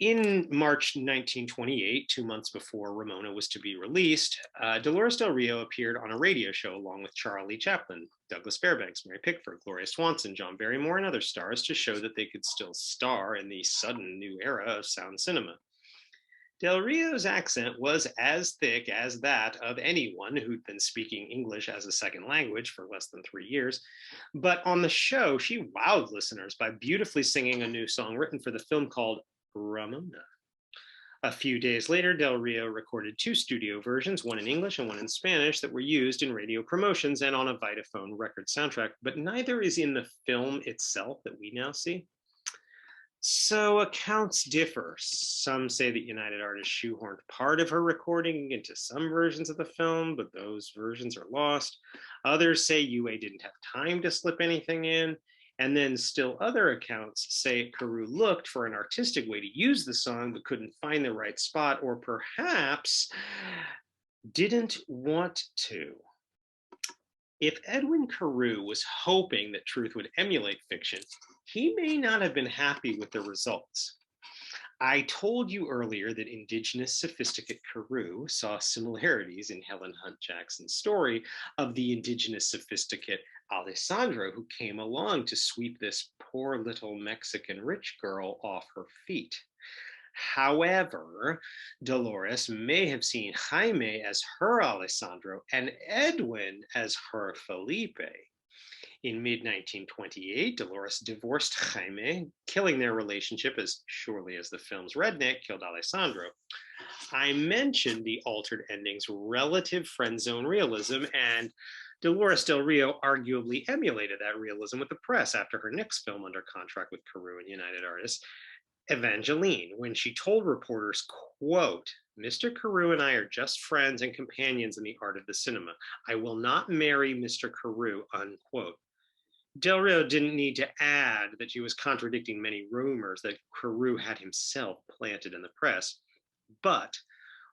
In March 1928, 2 months before Ramona was to be released, Dolores Del Rio appeared on a radio show along with Charlie Chaplin, Douglas Fairbanks, Mary Pickford, Gloria Swanson, John Barrymore, and other stars to show that they could still star in the sudden new era of sound cinema. Del Rio's accent was as thick as that of anyone who'd been speaking English as a second language for less than 3 years. But on the show, she wowed listeners by beautifully singing a new song written for the film called Ramona. A few days later, Del Rio recorded 2 studio versions, one in English and one in Spanish, that were used in radio promotions and on a Vitaphone record soundtrack, but neither is in the film itself that we now see. So accounts differ. Some say that United Artists shoehorned part of her recording into some versions of the film, but those versions are lost. Others say UA didn't have time to slip anything in. And then still other accounts say Carew looked for an artistic way to use the song, but couldn't find the right spot, or perhaps didn't want to. If Edwin Carew was hoping that truth would emulate fiction, he may not have been happy with the results. I told you earlier that Indigenous sophisticate Carew saw similarities in Helen Hunt Jackson's story of the Indigenous sophisticate Alessandro, who came along to sweep this poor little Mexican rich girl off her feet. However, Dolores may have seen Jaime as her Alessandro and Edwin as her Felipe. In mid-1928, Dolores divorced Jaime, killing their relationship as surely as the film's redneck killed Alessandro. I mentioned the altered ending's relative friend zone realism, and Dolores Del Rio arguably emulated that realism with the press after her next film under contract with Carew and United Artists, Evangeline, when she told reporters, quote, Mr. Carew and I are just friends and companions in the art of the cinema. I will not marry Mr. Carew, unquote. Del Rio didn't need to add that she was contradicting many rumors that Carew had himself planted in the press. But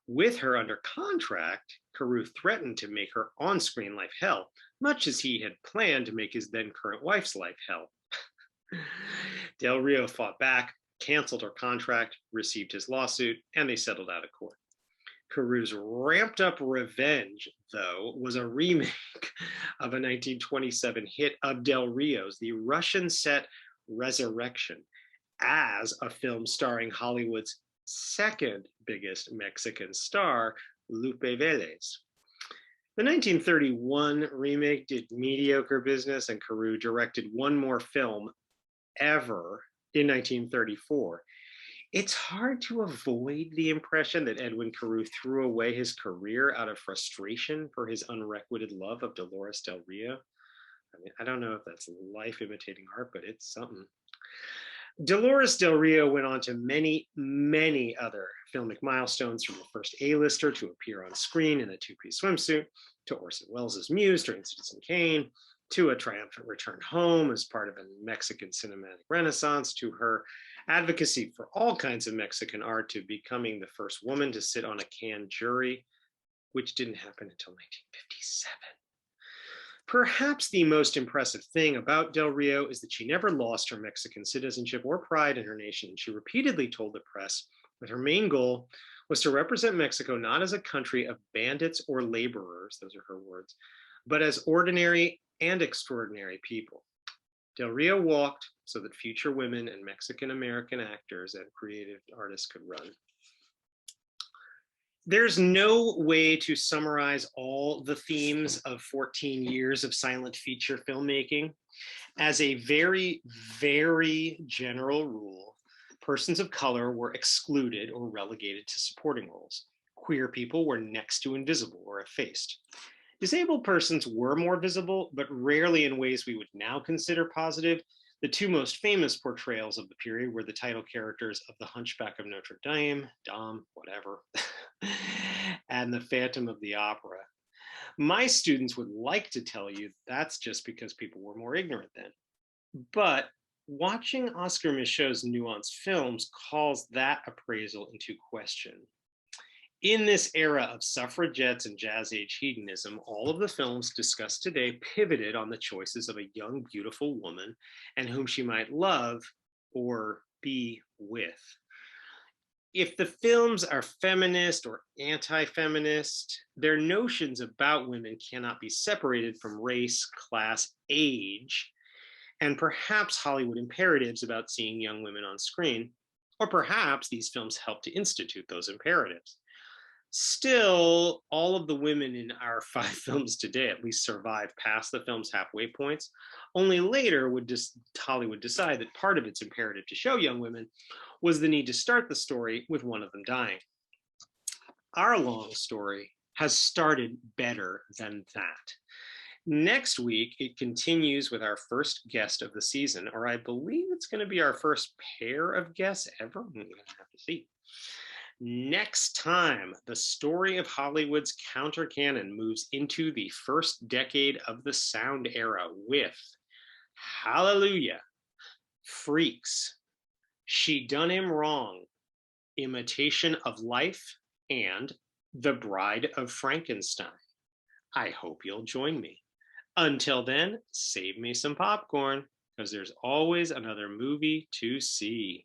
with her under contract, Carew threatened to make her on-screen life hell, much as he had planned to make his then current wife's life hell. Del Rio fought back, canceled her contract, received his lawsuit, and they settled out of court. Carew's ramped up revenge, though, was a remake of a 1927 hit of Del Rio's, the Russian set Resurrection, as a film starring Hollywood's second biggest Mexican star, Lupe Velez. The 1931 remake did mediocre business, and Carew directed one more film ever in 1934. It's hard to avoid the impression that Edwin Carew threw away his career out of frustration for his unrequited love of Dolores Del Rio. I mean, I don't know if that's life imitating art, but it's something. Dolores Del Rio went on to many, many other filmic milestones, from the first A-lister to appear on screen in a two-piece swimsuit, to Orson Welles' muse during Citizen Kane, to a triumphant return home as part of a Mexican cinematic renaissance, to her advocacy for all kinds of Mexican art, to becoming the first woman to sit on a Cannes jury, which didn't happen until 1957. Perhaps the most impressive thing about Del Rio is that she never lost her Mexican citizenship or pride in her nation. She repeatedly told the press that her main goal was to represent Mexico not as a country of bandits or laborers, those are her words, but as ordinary and extraordinary people. Del Rio walked so that future women and Mexican American actors and creative artists could run. There's no way to summarize all the themes of 14 years of silent feature filmmaking. As a very, very general rule, persons of color were excluded or relegated to supporting roles. Queer people were next to invisible or effaced. Disabled persons were more visible, but rarely in ways we would now consider positive. The two most famous portrayals of the period were the title characters of The Hunchback of Notre Dame, Dom, whatever, and The Phantom of the Opera. My students would like to tell you that's just because people were more ignorant then. But watching Oscar Michaud's nuanced films calls that appraisal into question. In this era of suffragettes and jazz age hedonism, all of the films discussed today pivoted on the choices of a young, beautiful woman and whom she might love or be with. If the films are feminist or anti-feminist, their notions about women cannot be separated from race, class, age, and perhaps Hollywood imperatives about seeing young women on screen, or perhaps these films help to institute those imperatives. Still, all of the women in our 5 films today at least survive past the film's halfway points. Only later would Hollywood decide that part of its imperative to show young women was the need to start the story with one of them dying. Our long story has started better than that. Next week, it continues with our first guest of the season, or I believe it's going to be our first pair of guests ever. I'm going to have to see. Next time, the story of Hollywood's countercanon moves into the first decade of the sound era with Hallelujah, Freaks, She Done Him Wrong, Imitation of Life, and The Bride of Frankenstein. I hope you'll join me. Until then, save me some popcorn because there's always another movie to see.